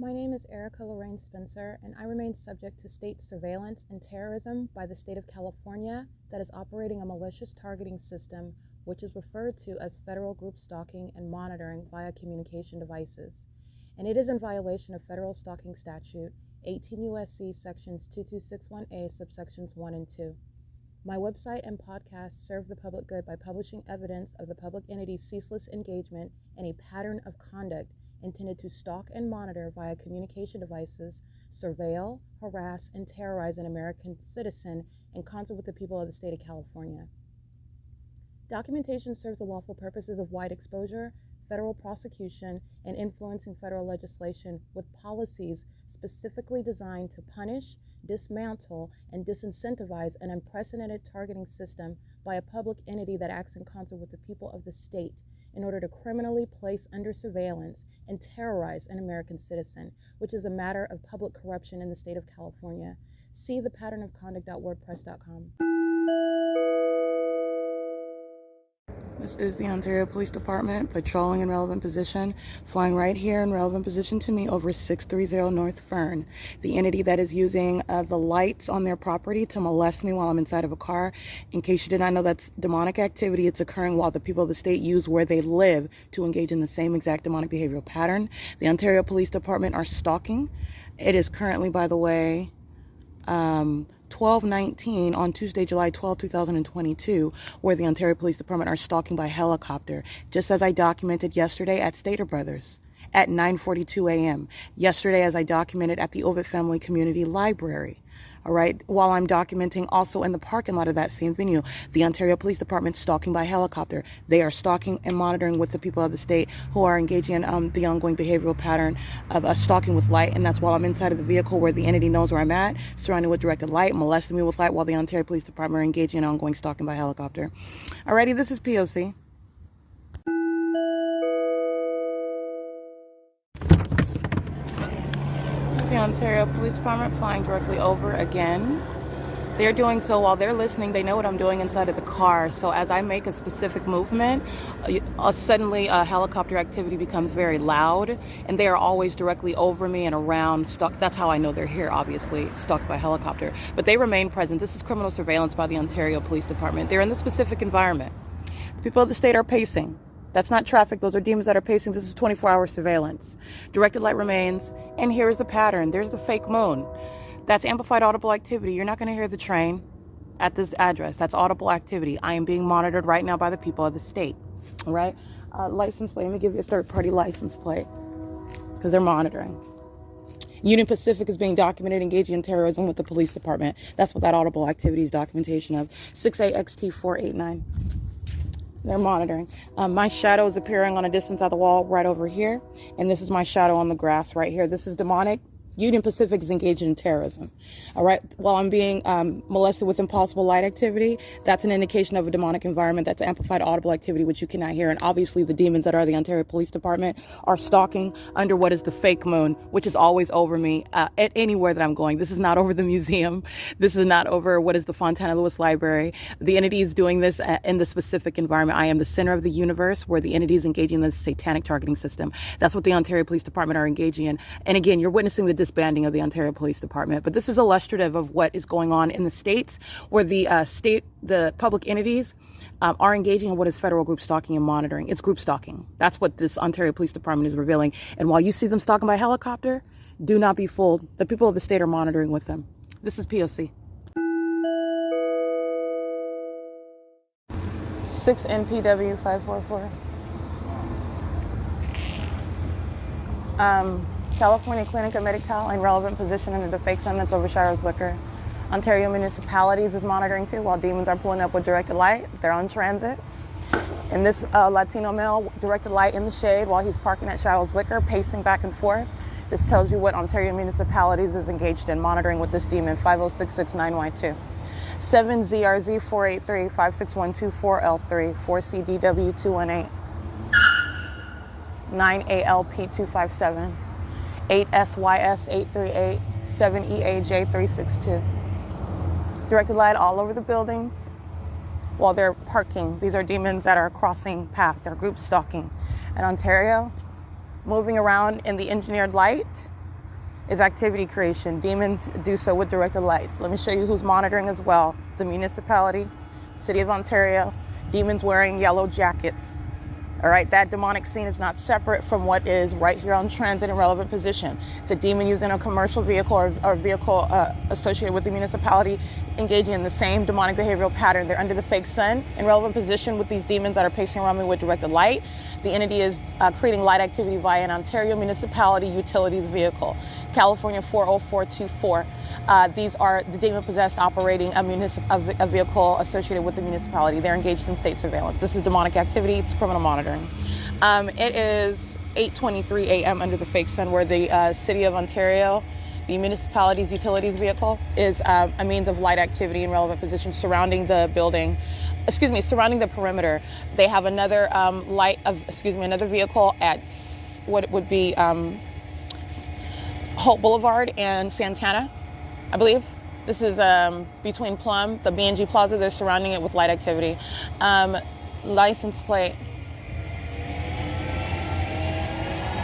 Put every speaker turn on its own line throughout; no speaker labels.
My name is Erica Lorraine Spencer, and I remain subject to state surveillance and terrorism by the state of California that is operating a malicious targeting system which is referred to as federal group stalking and monitoring via communication devices. And it is in violation of federal stalking statute 18 U.S.C. sections 2261A subsections 1 and 2. My website and podcast serve the public good by publishing evidence of the public entity's ceaseless engagement in a pattern of conduct intended to stalk and monitor via communication devices, surveil, harass, and terrorize an American citizen in concert with the people of the state of California. Documentation serves the lawful purposes of wide exposure, federal prosecution, and influencing federal legislation with policies specifically designed to punish, dismantle, and disincentivize an unprecedented targeting system by a public entity that acts in concert with the people of the state in order to criminally place under surveillance and terrorize an American citizen, which is a matter of public corruption in the state of California. See thepatternofconduct.wordpress.com.
This is the Ontario Police Department patrolling in relevant position, flying right here in relevant position to me over 630 North Fern. The entity that is using the lights on their property to molest me while I'm inside of a car. In case you did not know, that's demonic activity. It's occurring while the people of the state use where they live to engage in the same exact demonic behavioral pattern. The Ontario Police Department are stalking. It is currently, by the way, 12:19 on Tuesday, July 12, 2022, where the Ontario Police Department are stalking by helicopter, just as I documented yesterday at Stater Brothers at 9:42 a.m. Yesterday, as I documented at the Ovid Family Community Library. All right, while I'm documenting also in the parking lot of that same venue, the Ontario Police Department stalking by helicopter. They are stalking and monitoring with the people of the state who are engaging in the ongoing behavioral pattern of stalking with light, and that's while I'm inside of the vehicle where the entity knows where I'm at, surrounded with directed light, molesting me with light while the Ontario Police Department are engaging in ongoing stalking by helicopter. Alrighty, this is P.O.C. The Ontario Police Department flying directly over again. They're doing so while they're listening. They know what I'm doing inside of the car. So as I make a specific movement, suddenly helicopter activity becomes very loud, and they are always directly over me and around. That's how I know they're here, obviously, stalked by helicopter. But they remain present. This is criminal surveillance by the Ontario Police Department. They're in the specific environment. The people of the state are pacing. That's not traffic. Those are demons that are pacing. This is 24-hour surveillance. Directed light remains. And here's the pattern. There's the fake moon. That's amplified audible activity. You're not going to hear the train at this address. That's audible activity. I am being monitored right now by the people of the state. All right? License plate. Let me give you a third-party license plate because they're monitoring. Union Pacific is being documented engaging in terrorism with the police department. That's what that audible activity is documentation of. 6AXT489. They're monitoring. My shadow is appearing on a distance of the wall right over here. And this is my shadow on the grass right here. This is demonic. Union Pacific is engaged in terrorism. All right. While I'm being molested with impossible light activity, that's an indication of a demonic environment. That's amplified audible activity, which you cannot hear. And obviously the demons that are the Ontario Police Department are stalking under what is the fake moon, which is always over me at anywhere that I'm going. This is not over the museum. This is not over what is the Fontana Lewis Library. The entity is doing this in the specific environment. I am the center of the universe where the entity is engaging in this satanic targeting system. That's what the Ontario Police Department are engaging in. And again, you're witnessing the disbanding of the Ontario Police Department. But this is illustrative of what is going on in the states where the public entities are engaging in what is federal group stalking and monitoring. It's group stalking. That's what this Ontario Police Department is revealing. And while you see them stalking by helicopter, do not be fooled. The people of the state are monitoring with them. This is P.O.C. 6 NPW 544. California Clinica Medical in relevant position under the fake sun that's over S.I.I.S liquor. Ontario Municipalities is monitoring too while demons are pulling up with directed light. They're on transit. And this Latino male directed light in the shade while he's parking at S.I.I.S liquor, pacing back and forth. This tells you what Ontario Municipalities is engaged in monitoring with this demon, 50669Y2. 7ZRZ483-56124L3, 4CDW218, 9ALP257. 8 S.I.I.S 838, 7 EAJ 362. Directed light all over the buildings while they're parking. These are demons that are crossing path. They're group stalking. In Ontario, moving around in the engineered light is activity creation. Demons do so with directed lights. Let me show you who's monitoring as well. The municipality, City of Ontario, demons wearing yellow jackets. All right, that demonic scene is not separate from what is right here on transit in relevant position. It's a demon using a commercial vehicle or vehicle associated with the municipality, engaging in the same demonic behavioral pattern. They're under the fake sun in relevant position with these demons that are pacing around me with directed light. The entity is creating light activity via an Ontario municipality utilities vehicle, California 40424. These are the demon-possessed operating a vehicle associated with the municipality. They're engaged in state surveillance. This is demonic activity. It's criminal monitoring. It is 8:23 a.m. under the fake sun, where the City of Ontario, the municipality's utilities vehicle, is a means of light activity in relevant positions surrounding the building. Surrounding the perimeter. They have another another vehicle at what would be Hope Boulevard and Santana, I believe. This is between Plum, the B&G Plaza. They're surrounding it with light activity. License plate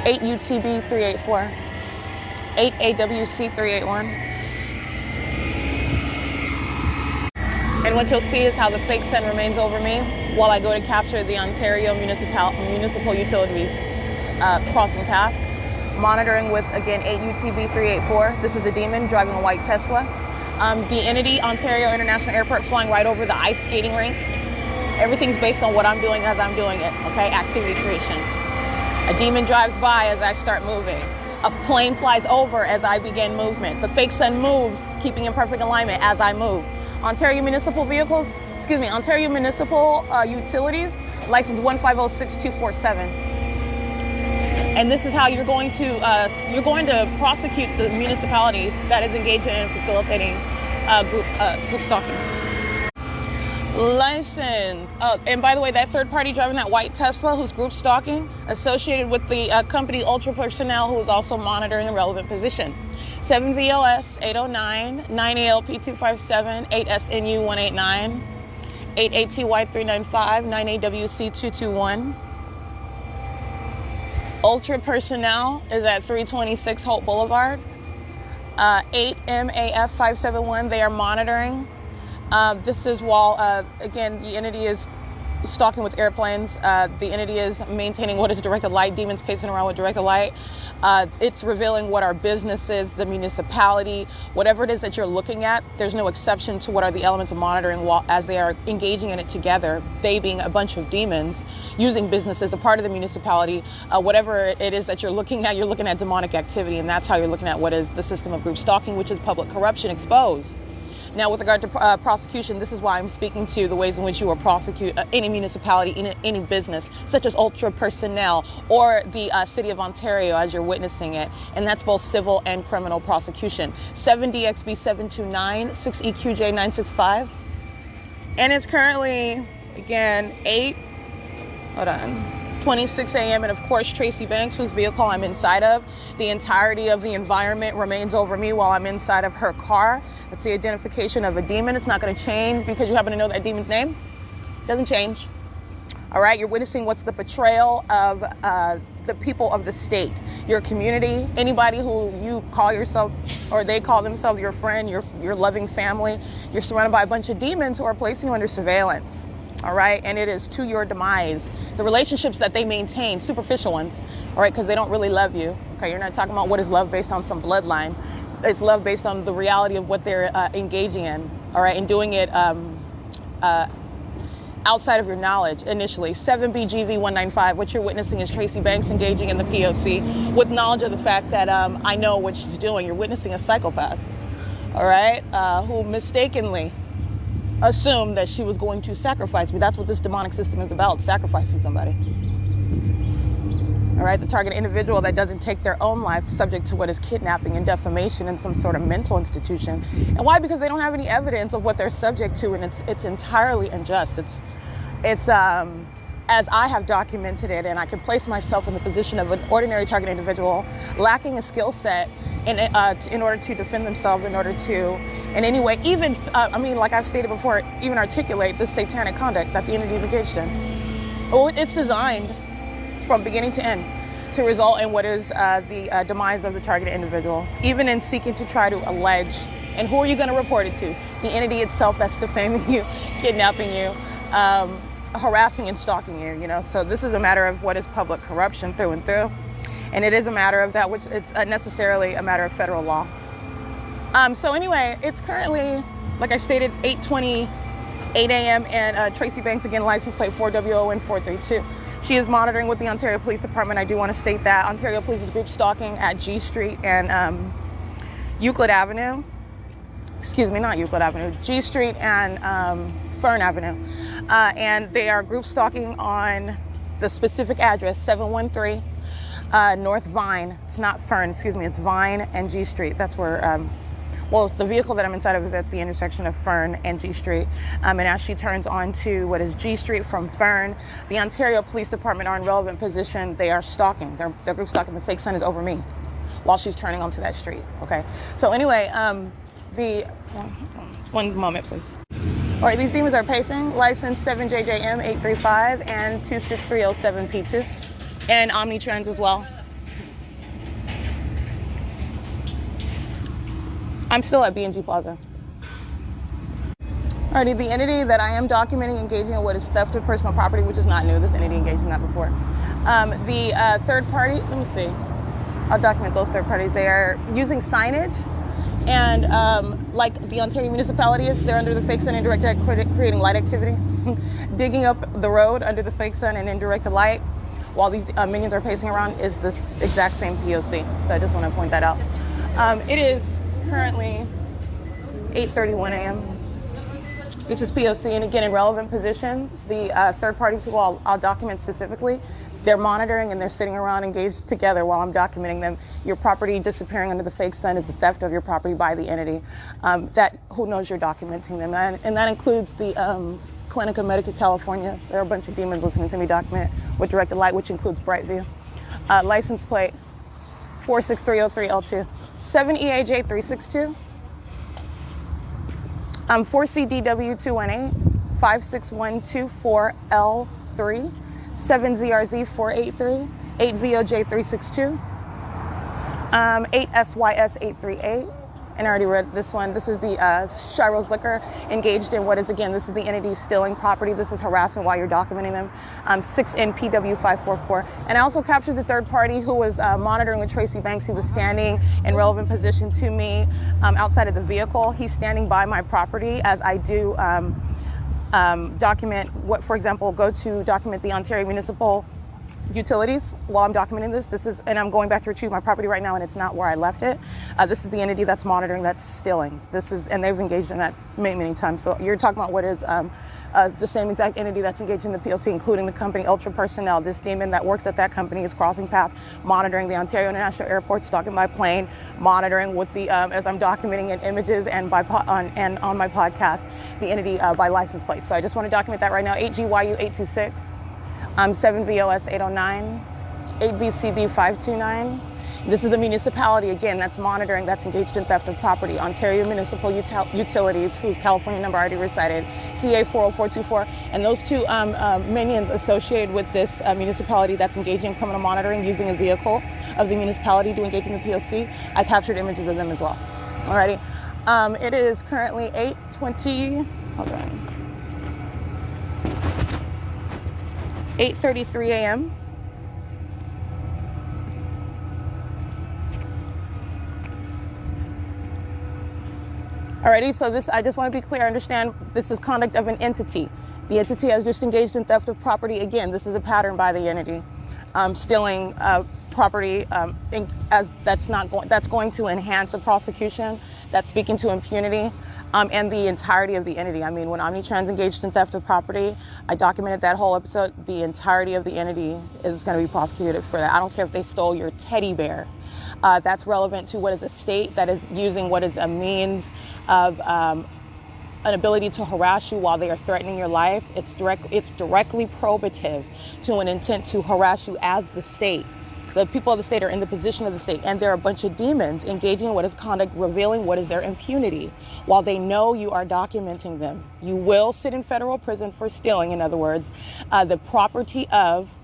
8 UTB 384, 8 AWC 381. And what you'll see is how the fake sun remains over me while I go to capture the Ontario municipal utilities crossing path. Monitoring with, again, 8 UTB 384. This is a demon driving a white Tesla. The entity, Ontario International Airport, flying right over the ice skating rink. Everything's based on what I'm doing as I'm doing it, okay? Activity creation. A demon drives by as I start moving. A plane flies over as I begin movement. The fake sun moves, keeping in perfect alignment as I move. Ontario Municipal Utilities, license 1506247. And this is how you're going to prosecute the municipality that is engaged in facilitating group stalking. License. Oh, and by the way, that third party driving that white Tesla who's group stalking, associated with the company Ultra Personnel, who is also monitoring a relevant position. 7 VLS 809, 9 ALP 257, 8 SNU 189, 8 ATY 395, 9 AWC 221. Ultra Personnel is at 326 Hope Boulevard. 8 MAF 571, they are monitoring. This is while, again, the entity is stalking with airplanes. The entity is maintaining what is directed light, demons pacing around with directed light. It's revealing what our business is, the municipality, whatever it is that you're looking at. There's no exception to what are the elements of monitoring while as they are engaging in it together, they being a bunch of demons using business as a part of the municipality. Whatever it is that you're looking at demonic activity, and that's how you're looking at what is the system of group stalking, which is public corruption exposed. Now, with regard to prosecution, this is why I'm speaking to the ways in which you will prosecute any municipality, any business, such as Ultra Personnel or the City of Ontario as you're witnessing it. And that's both civil and criminal prosecution. 7DXB 729, 6EQJ 965. And it's currently, again, 26 a.m. And of course, Tracy Banks, whose vehicle I'm inside of, the entirety of the environment remains over me while I'm inside of her car. That's the identification of a demon. It's not going to change because you happen to know that demon's name. It doesn't change. All right, you're witnessing what's the betrayal of the people of the state, your community, anybody who you call yourself or they call themselves your friend, your loving family. You're surrounded by a bunch of demons who are placing you under surveillance. All right, and it is to your demise. The relationships that they maintain, superficial ones, all right, because they don't really love you. Okay, you're not talking about what is love based on some bloodline. It's love based on the reality of what they're engaging in, all right, and doing it outside of your knowledge initially. 7BGV 195, what you're witnessing is Tracy Banks engaging in the P.O.C. with knowledge of the fact that I know what she's doing. You're witnessing a psychopath, all right, who mistakenly assumed that she was going to sacrifice me. That's what this demonic system is about, sacrificing somebody. All right, the target individual that doesn't take their own life subject to what is kidnapping and defamation in some sort of mental institution. And why? Because they don't have any evidence of what they're subject to, and it's entirely unjust. It's as I have documented it, and I can place myself in the position of an ordinary target individual lacking a skill set in order to defend themselves, in order to, in any way, even, like I've stated before, even articulate the satanic conduct that the entity is engaged in. Well, it's designed from beginning to end to result in what is the demise of the targeted individual, even in seeking to try to allege. And who are you going to report it to? The entity itself that's defaming you, kidnapping you, harassing and stalking you, you know. So this is a matter of what is public corruption through and through. And it is a matter of that, which it's necessarily a matter of federal law. So anyway, it's currently, like I stated, 8:28 a.m. and Tracy Banks, again, license plate 4WON432. She is monitoring with the Ontario Police Department. I do want to state that Ontario Police is group stalking at G Street and Euclid Avenue. Excuse me, not Euclid Avenue, G Street and Fern Avenue. And they are group stalking on the specific address, 713 North Vine. It's not Fern, excuse me, it's Vine and G Street. That's where, well, the vehicle that I'm inside of is at the intersection of Fern and G Street. And as she turns onto what is G Street from Fern, the Ontario Police Department are in relevant position. They are stalking. They're group stalking. The fake sign is over me while she's turning onto that street. Okay. So anyway, one moment, please. All right, these demons are pacing. License 7JJM835 and 26307P2. And Omnitrans as well. I'm still at B&G Plaza. Alrighty, the entity that I am documenting engaging in what is theft of personal property, which is not new. This entity engaged in that before. The third party, let me see. I'll document those third parties. They are using signage, and like the Ontario municipality is, they're under the fake sun and indirect creating light activity, digging up the road under the fake sun and indirected light, while these minions are pacing around, is this exact same P.O.C. So I just want to point that out. It is currently 8:31 a.m. This is P.O.C. and again in relevant position. The third parties who I'll document specifically, they're monitoring and they're sitting around engaged together while I'm documenting them. Your property disappearing under the fake sun is the theft of your property by the entity. That who knows you're documenting them, and that includes the Clinica Medica California. There are a bunch of demons listening to me document with directed light, which includes Brightview. License plate 46303L2. 7EAJ362, 4CDW218, 56124L3, 7ZRZ483, 8VOJ362, 8SYS838, and I already read this one. This is the Shiro's Liquor engaged in what is, again, this is the entity stealing property. This is harassment while you're documenting them. 6NPW544. And I also captured the third party who was monitoring with Tracy Banks. He was standing in relevant position to me outside of the vehicle. He's standing by my property as I do document what, for example, go to document the Ontario Municipal Utilities while I'm documenting this. And I'm going back to retrieve my property right now, and it's not where I left it. This is the entity that's monitoring, that's stealing. And they've engaged in that many, many times. So you're talking about what is the same exact entity that's engaged in the P.O.C., including the company Ultra Personnel. This demon that works at that company is crossing path, monitoring the Ontario International Airport, stalking my plane, monitoring with the as I'm documenting in images and on my podcast, the entity by license plate. So I just want to document that right now. 8GYU826. 7VOS809, 8VCB529. This is the municipality, again, that's monitoring, that's engaged in theft of property. Ontario Municipal Utilities, whose California number I already recited, CA40424. And those two minions associated with this municipality that's engaging in criminal monitoring using a vehicle of the municipality to engage in the P.O.C. I captured images of them as well. Alrighty. It is currently 8:20, hold on. 8:33 a.m. Alrighty, so this, I just want to be clear, understand this is conduct of an entity. The entity has just engaged in theft of property. Again, this is a pattern by the entity. Stealing property that's going to enhance a prosecution, that's speaking to impunity. And the entirety of the entity. I mean, when Omnitrans engaged in theft of property, I documented that whole episode. The entirety of the entity is going to be prosecuted for that. I don't care if they stole your teddy bear. That's relevant to what is a state that is using what is a means of an ability to harass you while they are threatening your life. It's directly probative to an intent to harass you as the state. The people of the state are in the position of the state, and there are a bunch of demons engaging in what is conduct, revealing what is their impunity. While they know you are documenting them, you will sit in federal prison for stealing, in other words, the property of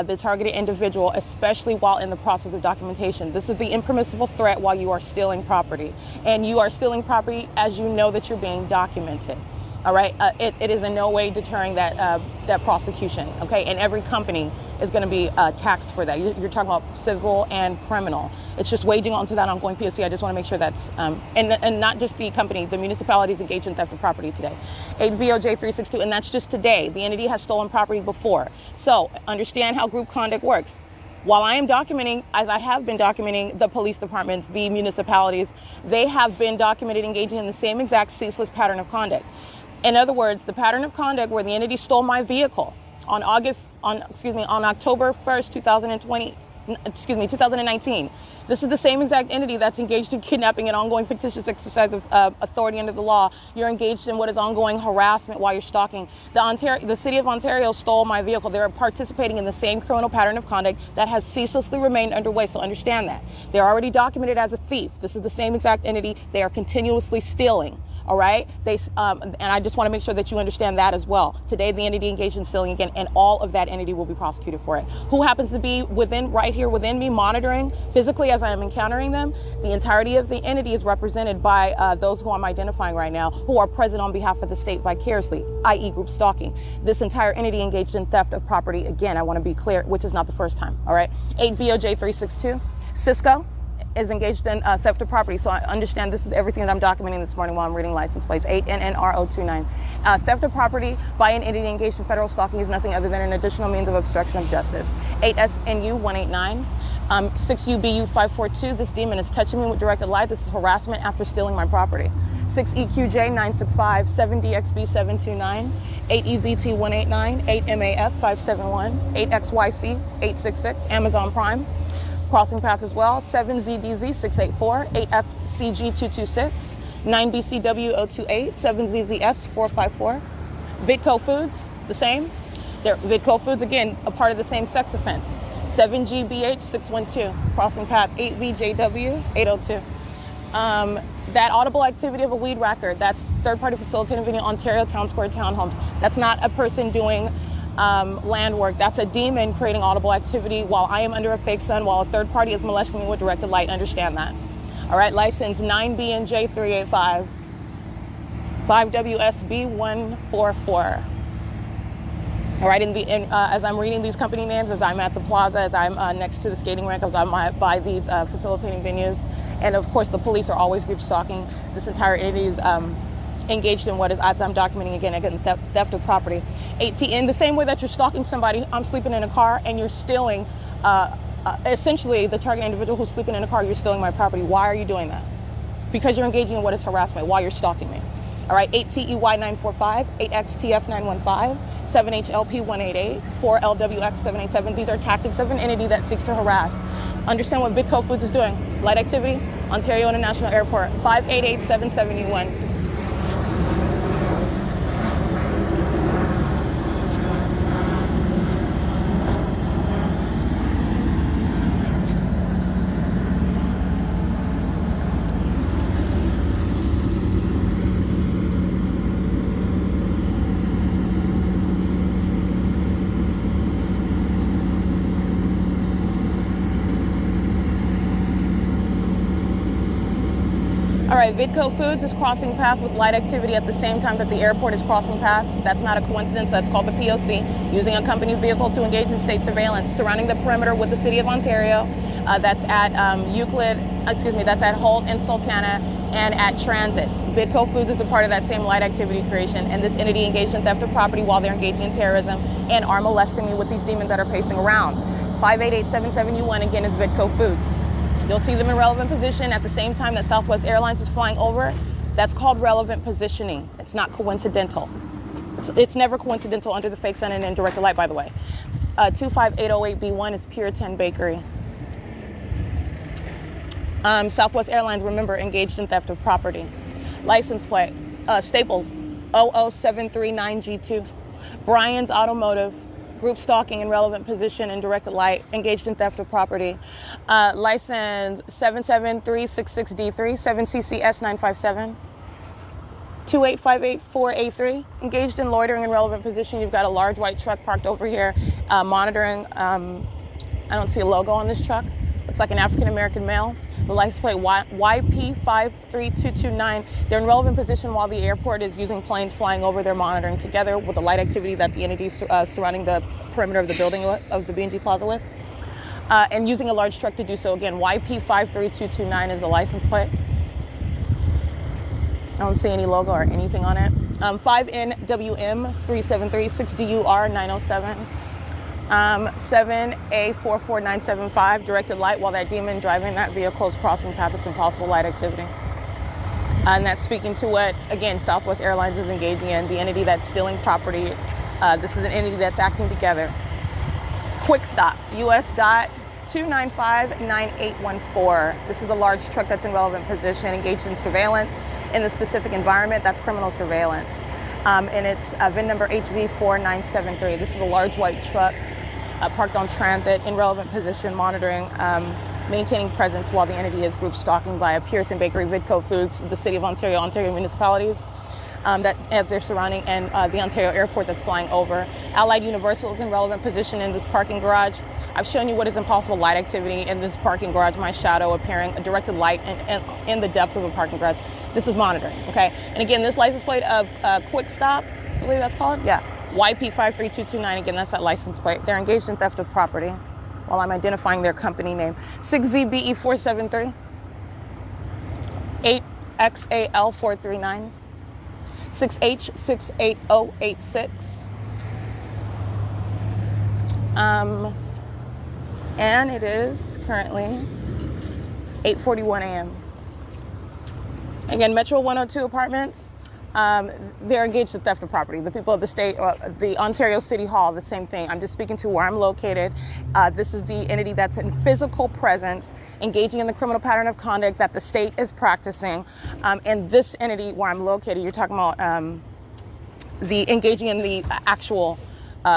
the targeted individual, especially while in the process of documentation. This is the impermissible threat while you are stealing property. And you are stealing property as you know that you're being documented. All right, it is in no way deterring that prosecution, okay? And every company is going to be taxed for that. You're talking about civil and criminal. It's just waging onto that ongoing P.O.C. I just want to make sure that's, and not just the company, the municipalities engaged in theft of property today. 8 VOJ 362, and that's just today. The entity has stolen property before. So understand how group conduct works. While I am documenting, as I have been documenting, the police departments, the municipalities, they have been documented engaging in the same exact ceaseless pattern of conduct. In other words, the pattern of conduct where the entity stole my vehicle on October 1st, 2019. This is the same exact entity that's engaged in kidnapping and ongoing fictitious exercise of authority under the law. You're engaged in what is ongoing harassment while you're stalking. The city of Ontario stole my vehicle. They're participating in the same criminal pattern of conduct that has ceaselessly remained underway. So understand that. They're already documented as a thief. This is the same exact entity. They are continuously stealing. All right. And I just want to make sure that you understand that as well. Today, the entity engaged in stealing again, and all of that entity will be prosecuted for it. Who happens to be right here within me, monitoring physically as I am encountering them? The entirety of the entity is represented by those who I'm identifying right now, who are present on behalf of the state vicariously, i.e. group stalking. This entire entity engaged in theft of property. Again, I want to be clear, which is not the first time. All right. 8 VOJ 362. Cisco is engaged in theft of property. So I understand this is everything that I'm documenting this morning while I'm reading license plates. 8NNRO29. Theft of property by an entity engaged in federal stalking is nothing other than an additional means of obstruction of justice. 8SNU189. 6UBU542. This demon is touching me with directed light. This is harassment after stealing my property. 6EQJ965. 7DXB729. 8EZT189. 8MAF571. 8XYC866. Amazon Prime. Crossing path as well, 7ZDZ684, 8FCG226, 9BCW028, 7ZZS454. Vidco Foods, the same. Vidco Foods, again, a part of the same sex offense. 7GBH612, crossing path 8VJW802. That audible activity of a weed whacker, that's third-party facilitating video, Ontario Town Square Townhomes. That's not a person doing land work. That's a demon creating audible activity while I am under a fake sun, while a third party is molesting me with directed light. Understand that. All right, license 9BNJ385, 5WSB144. All right, as I'm reading these company names, as I'm at the plaza, as I'm next to the skating rink, as I'm by these facilitating venues, and of course the police are always group stalking. This entire entity is engaged in what is, as I'm documenting again, theft of property. 18, the same way that you're stalking somebody, I'm sleeping in a car and you're stealing, essentially the target individual who's sleeping in a car, you're stealing my property. Why are you doing that? Because you're engaging in what is harassment while you're stalking me. All right, 8TEY945, 8XTF915, 7HLP188, 4LWX787. These are tactics of an entity that seeks to harass. Understand what Vidco Foods is doing. Light activity, Ontario International Airport, 588771. All right, Vidco Foods is crossing path with light activity at the same time that the airport is crossing path. That's not a coincidence. That's called the P.O.C. Using a company vehicle to engage in state surveillance surrounding the perimeter with the city of Ontario. That's at that's at Holt and Sultana and at Transit. Vidco Foods is a part of that same light activity creation, and this entity engaged in theft of property while they're engaging in terrorism and are molesting me with these demons that are pacing around. 588771 again is Vidco Foods. You'll see them in relevant position at the same time that Southwest Airlines is flying over. That's called relevant positioning. It's not coincidental. It's never coincidental under the fake sun and indirect light, by the way. 25808B1 is Puritan Bakery. Southwest Airlines, remember, engaged in theft of property. License plate, Staples, 00739G2. Brian's Automotive, group stalking in relevant position and directed light, engaged in theft of property. License 77366D3, 7CCS957. 28584A3, engaged in loitering in relevant position. You've got a large white truck parked over here monitoring. I don't see a logo on this truck. It's like an African-American male. The license plate YP53229. They're in relevant position while the airport is using planes flying over. They're monitoring together with the light activity that the entity surrounding the perimeter of the building of the B&G Plaza with. And using a large truck to do so. Again, YP53229 is the license plate. I don't see any logo or anything on it. 5NWM373, 6DUR 907. 7A44975, directed light while that demon driving that vehicle is crossing path. It's impossible light activity. And that's speaking to what, again, Southwest Airlines is engaging in, the entity that's stealing property. This is an entity that's acting together. Quick stop, US.2959814. This is the large truck that's in relevant position, engaged in surveillance in the specific environment. That's criminal surveillance. And it's VIN number HV4973. This is a large white truck parked on transit in relevant position, monitoring, maintaining presence while the entity is group stalking via Puritan Bakery, Vidco Foods, the City of Ontario, Ontario municipalities that as they're surrounding, and the Ontario airport that's flying over. Allied Universal is in relevant position in this parking garage. I've shown you what is impossible light activity in this parking garage, my shadow appearing, a directed light in the depths of a parking garage. This is monitoring, okay? And again, this license plate of Quick Stop, I believe that's called? Yeah. YP53229, again, that's that license plate. They're engaged in theft of property while I'm identifying their company name. 6ZBE473, 8XAL439, 6H68086. And it is currently 8:41 a.m. Again, Metro 102 Apartments, they're engaged in theft of property. The people of the state, the Ontario City Hall, the same thing. I'm just speaking to where I'm located. This is the entity that's in physical presence, engaging in the criminal pattern of conduct that the state is practicing. And this entity where I'm located, you're talking about the engaging in the actual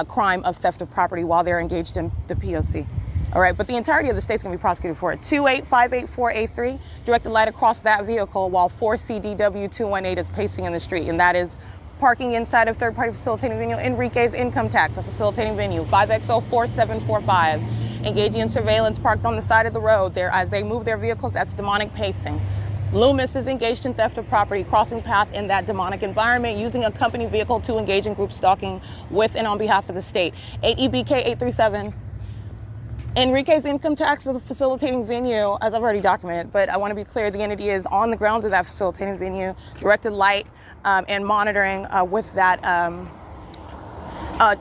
crime of theft of property while they're engaged in the P.O.C. All right, but the entirety of the state's going to be prosecuted for it. 28584A3, directed light across that vehicle while 4CDW218 is pacing in the street, and that is parking inside of third-party facilitating venue. Enrique's Income Tax, a facilitating venue. 5XO4745, engaging in surveillance, parked on the side of the road there as they move their vehicles. That's demonic pacing. Loomis is engaged in theft of property, crossing path in that demonic environment, using a company vehicle to engage in group stalking with and on behalf of the state. 8EBK837. Enrique's Income Tax is a facilitating venue, as I've already documented, but I want to be clear, the entity is on the grounds of that facilitating venue, directed light and monitoring with that,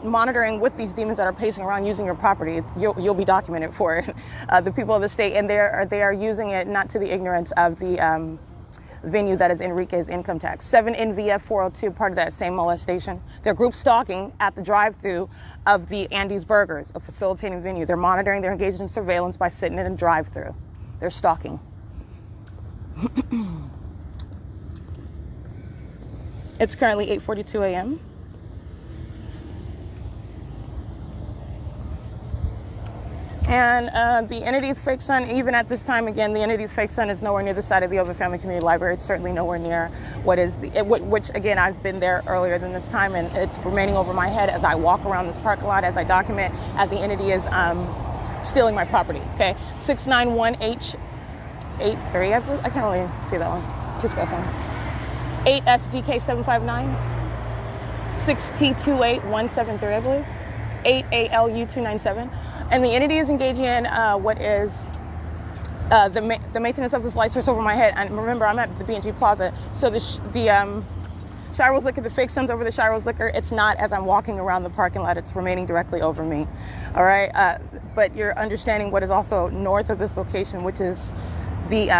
monitoring with these demons that are pacing around using your property. You'll be documented for it. The people of the state, and they are using it not to the ignorance of the venue that is Enrique's Income Tax. 7NVF402, part of that same molestation. They're group stalking at the drive-thru of the Andy's Burgers, a facilitating venue. They're monitoring, they're engaged in surveillance by sitting in a drive-thru. They're stalking. It's currently 8:42 a.m. And the entity's fake son, even at this time, again, the entity's fake son is nowhere near the side of the Ovid Family Community Library. It's certainly nowhere near which again, I've been there earlier than this time, and it's remaining over my head as I walk around this parking lot, as I document, as the entity is stealing my property, okay? 691H83, I believe. I can't really see that one. Just go on. 8SDK759, 6T28173, I believe. 8ALU297. And the entity is engaging in what is the maintenance of this light source over my head. And remember, I'm at the B&G Plaza. So the Shiro's Liquor, the fake son's over the Shiro's Liquor. It's not as I'm walking around the parking lot. It's remaining directly over me. All right. But you're understanding what is also north of this location, which is the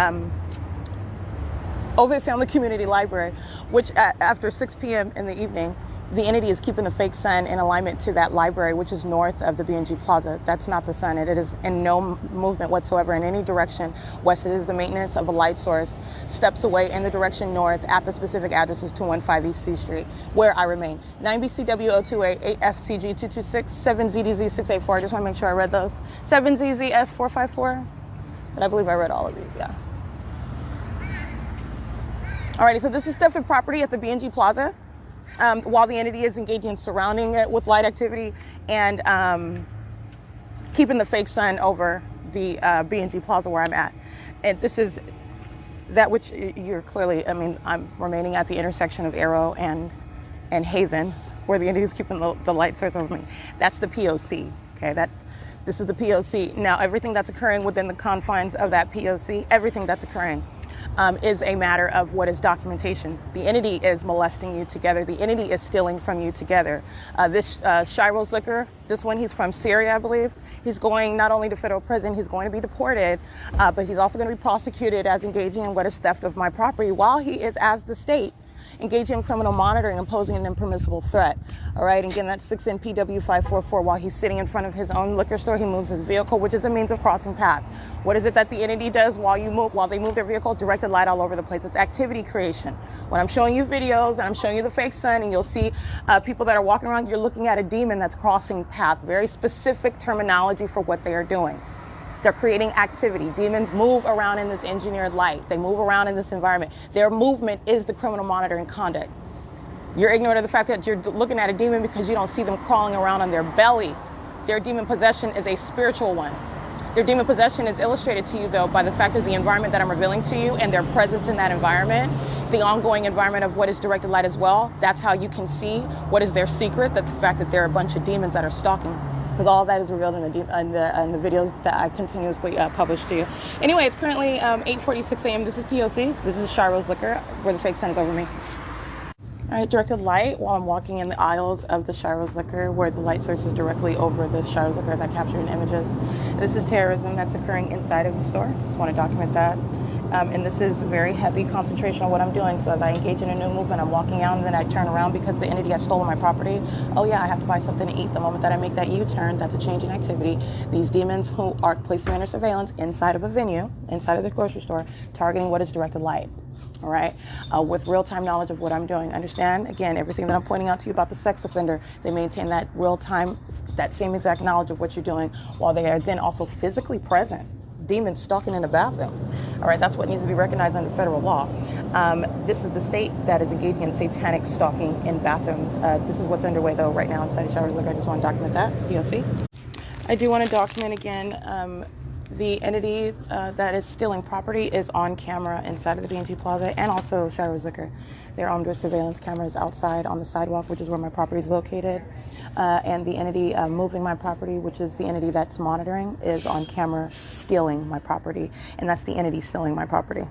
Ovid Family Community Library, which after 6 p.m. in the evening, the entity is keeping the fake sun in alignment to that library, which is north of the B&G Plaza. That's not the sun. It is in no movement whatsoever in any direction west. It is the maintenance of a light source steps away in the direction north at the specific addresses 215 East C Street, where I remain. 9BCW028, 8FCG226, 7ZDZ684. I just want to make sure I read those. 7ZZS454. But I believe I read all of these, yeah. Alrighty, so this is theft of property at the B&G Plaza. while the entity is engaging in surrounding it with light activity and keeping the fake sun over the B&G Plaza where I'm at. And this is that which you're clearly, I mean, I'm remaining at the intersection of Arrow and Haven, where the entity is keeping the light source over me. That's the P.O.C. Okay, this is the P.O.C. Now, everything that's occurring within the confines of that P.O.C., everything that's occurring is a matter of what is documentation. The entity is molesting you together. The entity is stealing from you together. This S.I.I.S liquor, this one, he's from Syria, I believe. He's going not only to federal prison, he's going to be deported, but he's also going to be prosecuted as engaging in what is theft of my property, while he is, as the state, engaging in criminal monitoring and posing an impermissible threat. All right, again, that's 6 NPW 544. While he's sitting in front of his own liquor store, he moves his vehicle, which is a means of crossing path. What is it that the entity does while they move their vehicle? Directed light all over the place. It's activity creation. When I'm showing you videos and I'm showing you the fake sun, and you'll see people that are walking around, you're looking at a demon that's crossing path. Very specific terminology for what they are doing. They're creating activity. Demons move around in this engineered light. They move around in this environment. Their movement is the criminal monitoring conduct. You're ignorant of the fact that you're looking at a demon because you don't see them crawling around on their belly. Their demon possession is a spiritual one. Their demon possession is illustrated to you, though, by the fact of the environment that I'm revealing to you and their presence in that environment, the ongoing environment of what is directed light as well. That's how you can see what is their secret, that the fact that there are a bunch of demons that are stalking. Because all of that is revealed in the videos that I continuously publish to you. Anyway, it's currently 8:46 a.m. This is P.O.C. This is S.I.I.S liquor, where the fake sun is over me. All right, directed light while I'm walking in the aisles of the S.I.I.S liquor, where the light source is directly over the S.I.I.S liquor that I captured in images. This is terrorism that's occurring inside of the store. Just want to document that. And this is very heavy concentration on what I'm doing. So as I engage in a new movement, I'm walking out and then I turn around because the entity has stolen my property. Oh yeah, I have to buy something to eat. The moment that I make that U-turn, that's a change in activity. These demons who are placing me under surveillance inside of a venue, inside of the grocery store, targeting what is directed light. All right, with real-time knowledge of what I'm doing. Understand, again, everything that I'm pointing out to you about the sex offender, they maintain that real-time, that same exact knowledge of what you're doing, while they are then also physically present. Demons stalking in the bathroom. All right, that's what needs to be recognized under federal law. This is the state that is engaging in satanic stalking in bathrooms. This is what's underway, though, right now inside of S.I.I.S liquor. I just want to document that. P.O.C. I do want to document again the entity that is stealing property is on camera inside of the B&G Plaza and also S.I.I.S liquor. They're armed with surveillance cameras outside on the sidewalk, which is where my property is located. And the entity moving my property, which is the entity that's monitoring, is on camera stealing my property. And that's the entity stealing my property.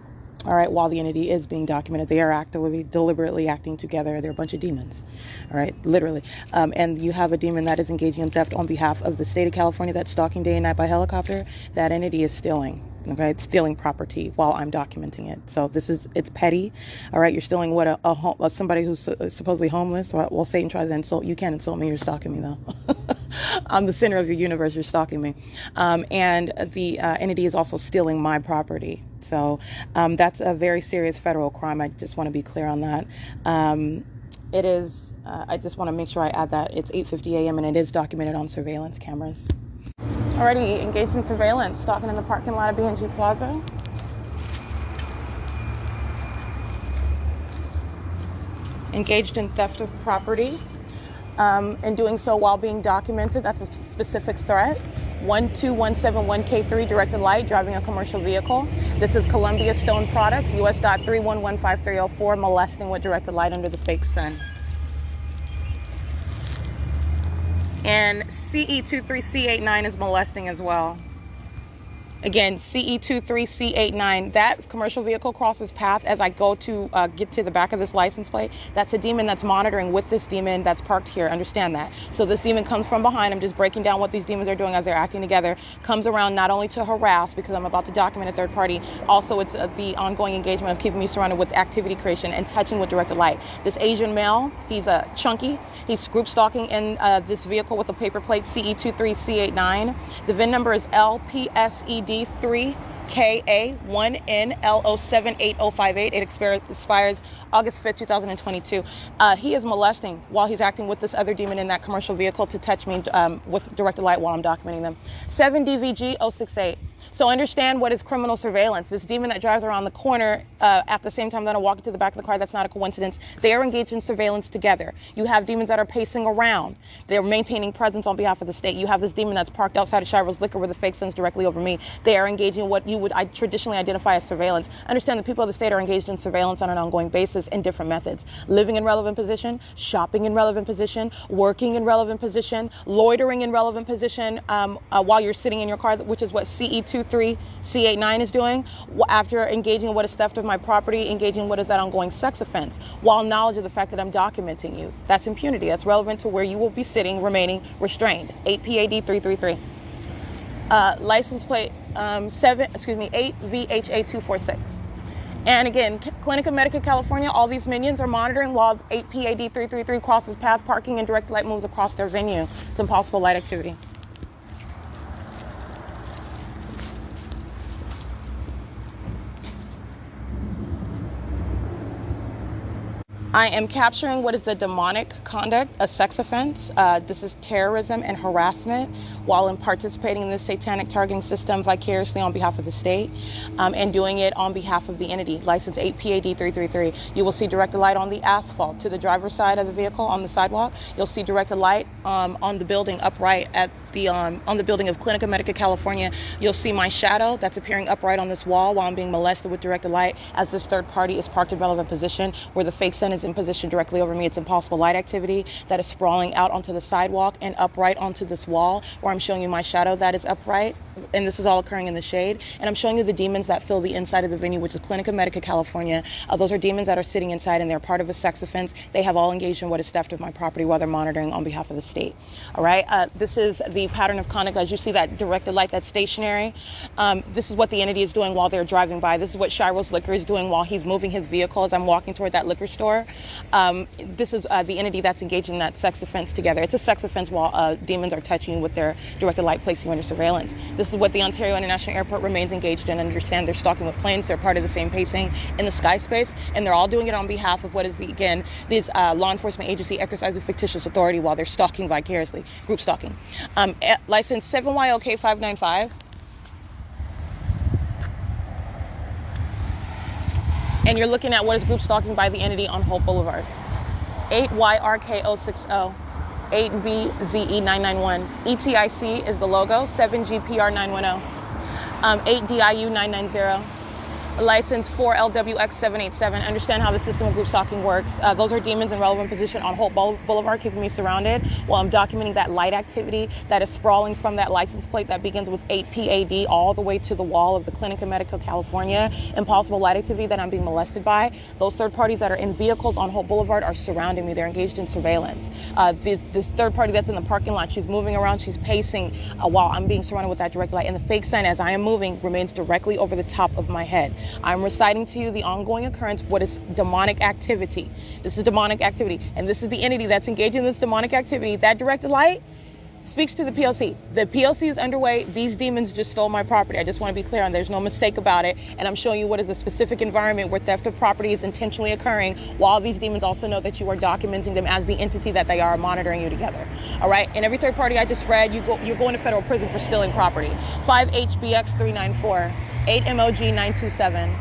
All right, while the entity is being documented, they are actively, deliberately acting together. They're a bunch of demons. All right, literally. And you have a demon that is engaging in theft on behalf of the state of California that's stalking day and night by helicopter. That entity is stealing. Okay, it's stealing property while I'm documenting it. So it's petty. All right, you're stealing what somebody who's supposedly homeless. Well, Satan tries to insult you. Can't insult me. You're stalking me, though. I'm the center of your universe. You're stalking me. And the entity is also stealing my property. So that's a very serious federal crime. I just want to be clear on that. It is. I just want to make sure I add that. It's 8:50 a.m. and it is documented on surveillance cameras. Already engaged in surveillance, stalking in the parking lot of B&G Plaza. Engaged in theft of property, and doing so while being documented. That's a specific threat. 12171K3 directed light, driving a commercial vehicle. This is Columbia Stone Products, US.3115304, molesting with directed light under the fake sun. And CE23C89 is molesting as well. Again, CE23C89, that commercial vehicle crosses path as I go to get to the back of this license plate. That's a demon that's monitoring with this demon that's parked here. Understand that. So this demon comes from behind. I'm just breaking down what these demons are doing as they're acting together. Comes around not only to harass, because I'm about to document a third party, also it's the ongoing engagement of keeping me surrounded with activity creation and touching with directed light. This Asian male, he's chunky. He's group stalking in this vehicle with a paper plate CE23C89. The VIN number is LPSED3KA1NLO78058. It expires August 5th, 2022. He is molesting while he's acting with this other demon in that commercial vehicle to touch me with directed light while I'm documenting them. 7DVG068. So understand what is criminal surveillance. This demon that drives around the corner at the same time that I walk into the back of the car, that's not a coincidence. They are engaged in surveillance together. You have demons that are pacing around. They're maintaining presence on behalf of the state. You have this demon that's parked outside of S.I.I.S Liquor where the fake sun's directly over me. They are engaging in what you would traditionally identify as surveillance. Understand the people of the state are engaged in surveillance on an ongoing basis in different methods. Living in relevant position, shopping in relevant position, working in relevant position, loitering in relevant position while you're sitting in your car, which is what CE23 C89 is doing, after engaging in what is theft of my property, engaging in what is that ongoing sex offense, while knowledge of the fact that I'm documenting you. That's impunity. That's relevant to where you will be sitting, remaining restrained. 8 PAD 333. License plate 8 VHA 246. And again, Clinica Medica, California, all these minions are monitoring while 8 PAD 333 crosses path, parking, and direct light moves across their venue. It's impossible light activity. I am capturing what is the demonic conduct, a sex offense. This is terrorism and harassment while in participating in this satanic targeting system vicariously on behalf of the state and doing it on behalf of the entity. License 8 PAD 333. You will see directed light on the asphalt to the driver's side of the vehicle on the sidewalk. You'll see directed light on the building upright at the on the building of Clinica Medica, California. You'll see my shadow that's appearing upright on this wall while I'm being molested with directed light as this third party is parked in relevant position where the fake sun is in position directly over me. It's impossible light activity that is sprawling out onto the sidewalk and upright onto this wall where I'm showing you my shadow that is upright, and this is all occurring in the shade. And I'm showing you the demons that fill the inside of the venue, which is Clinica Medica, California. Those are demons that are sitting inside and they're part of a sex offense. They have all engaged in what is theft of my property while they're monitoring on behalf of the state. All right. This is the pattern of conduct. As you see that directed light that's stationary, this is what the entity is doing while they're driving by. This is what S.I.I.S Liquor is doing while he's moving his vehicle as I'm walking toward that liquor store. This is the entity that's engaged in that sex offense together. It's a sex offense while demons are touching you with their directed light, placing you under surveillance. This is what the Ontario International Airport remains engaged in. Understand they're stalking with planes. They're part of the same pacing in the sky space, and they're all doing it on behalf of what is this law enforcement agency exercising fictitious authority while they're stalking vicariously, group stalking. License 7YOK 595. And you're looking at what is group stalking by the entity on Hope Boulevard. 8YRK060, 8VZE991. ETIC is the logo, 7GPR910, 8DIU990. License 4LWX787. Understand how the system of group stalking works. Those are demons in relevant position on Hope Boulevard, keeping me surrounded while I'm documenting that light activity that is sprawling from that license plate that begins with 8 PAD all the way to the wall of the Clinica Medica, California. Impossible light activity that I'm being molested by. Those third parties that are in vehicles on Hope Boulevard are surrounding me. They're engaged in surveillance. This third party that's in the parking lot, she's moving around, she's pacing while I'm being surrounded with that direct light. And the fake sign, as I am moving, remains directly over the top of my head. I'm reciting to you the ongoing occurrence, what is demonic activity. This is demonic activity. And this is the entity that's engaged in this demonic activity. That directed light speaks to the P.O.C. The P.O.C. is underway. These demons just stole my property. I just want to be clear on there's no mistake about it. And I'm showing you what is a specific environment where theft of property is intentionally occurring, while these demons also know that you are documenting them as the entity that they are, monitoring you together. All right. And every third party I just read, you're going to federal prison for stealing property. 5HBX394. 8MOG927,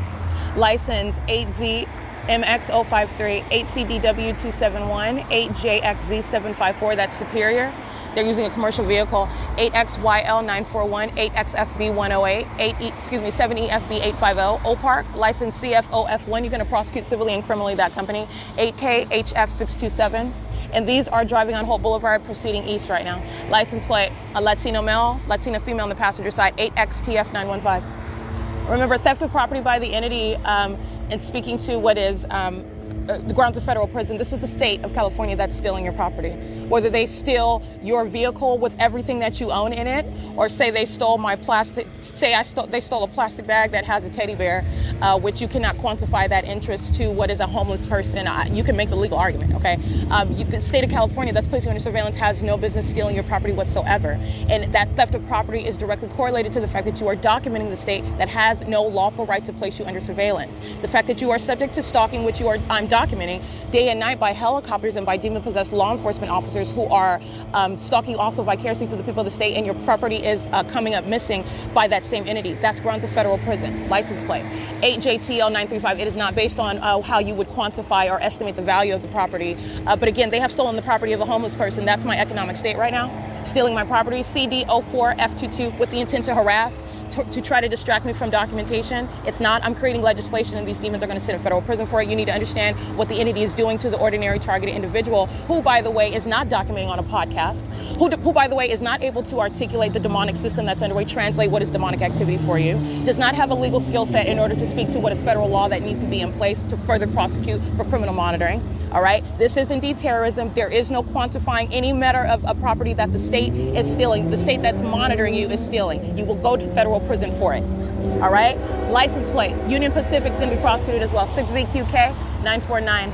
license 8ZMX053, 8CDW271, 8JXZ754, that's Superior. They're using a commercial vehicle. 8XYL941, 8XFB108, 7EFB850, OPark, license CFOF1. You're going to prosecute civilly and criminally that company. 8KHF627. And these are driving on Hope Boulevard, proceeding east right now. License plate, a Latino male, Latina female on the passenger side, 8XTF915. Remember, theft of property by the entity and speaking to what is the grounds of federal prison. This is the state of California that's stealing your property. Whether they steal your vehicle with everything that you own in it, or say they stole my plastic, they stole a plastic bag that has a teddy bear. which you cannot quantify that interest to what is a homeless person. You can make the legal argument, okay? The state of California that's placing you under surveillance has no business stealing your property whatsoever. And that theft of property is directly correlated to the fact that you are documenting the state that has no lawful right to place you under surveillance. The fact that you are subject to stalking, which I'm documenting day and night by helicopters and by demon-possessed law enforcement officers who are stalking also vicariously through the people of the state, and your property is coming up missing by that same entity. That's ground to federal prison. License plate 8JTL935. It is not based on how you would quantify or estimate the value of the property. But again, they have stolen the property of a homeless person. That's my economic state right now. Stealing my property, CD04F22, with the intent to harass, to try to distract me from documentation. It's not. I'm creating legislation, and these demons are going to sit in federal prison for it. You need to understand what the entity is doing to the ordinary targeted individual, who, by the way, is not documenting on a podcast, who by the way, is not able to articulate the demonic system that's underway, translate what is demonic activity for you, does not have a legal skill set in order to speak to what is federal law that needs to be in place to further prosecute for criminal monitoring. All right. This is indeed terrorism. There is no quantifying any matter of a property that the state is stealing. The state that's monitoring you is stealing. You will go to federal prison for it. All right. License plate. Union Pacific is going to be prosecuted as well. 6VQK 949.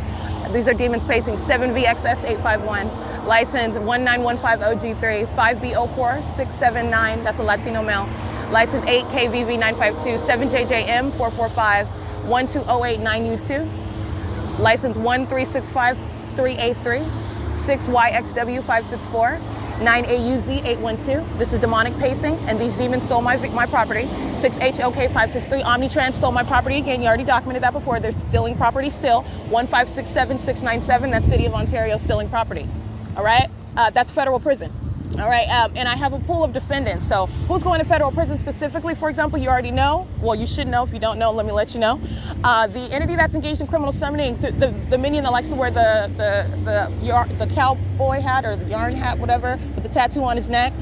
These are demons facing 7VXS851. License 19150G3. 5B04 679. That's a Latino male. License 8KVV952. 7JJM 445 12089U2. License 1365383, 6YXW564, 9AUZ812. This is demonic pacing, and these demons stole my property. 6HOK563, Omnitrans stole my property. Again, you already documented that before. They're stealing property still. 1567697, that's City of Ontario stealing property. All right, that's federal prison. All right, and I have a pool of defendants. So who's going to federal prison specifically? For example, you already know. Well, you should know. If you don't know, let me let you know. The entity that's engaged in criminal summoning, the minion that likes to wear the cowboy hat or the yarn hat, whatever, with the tattoo on his neck,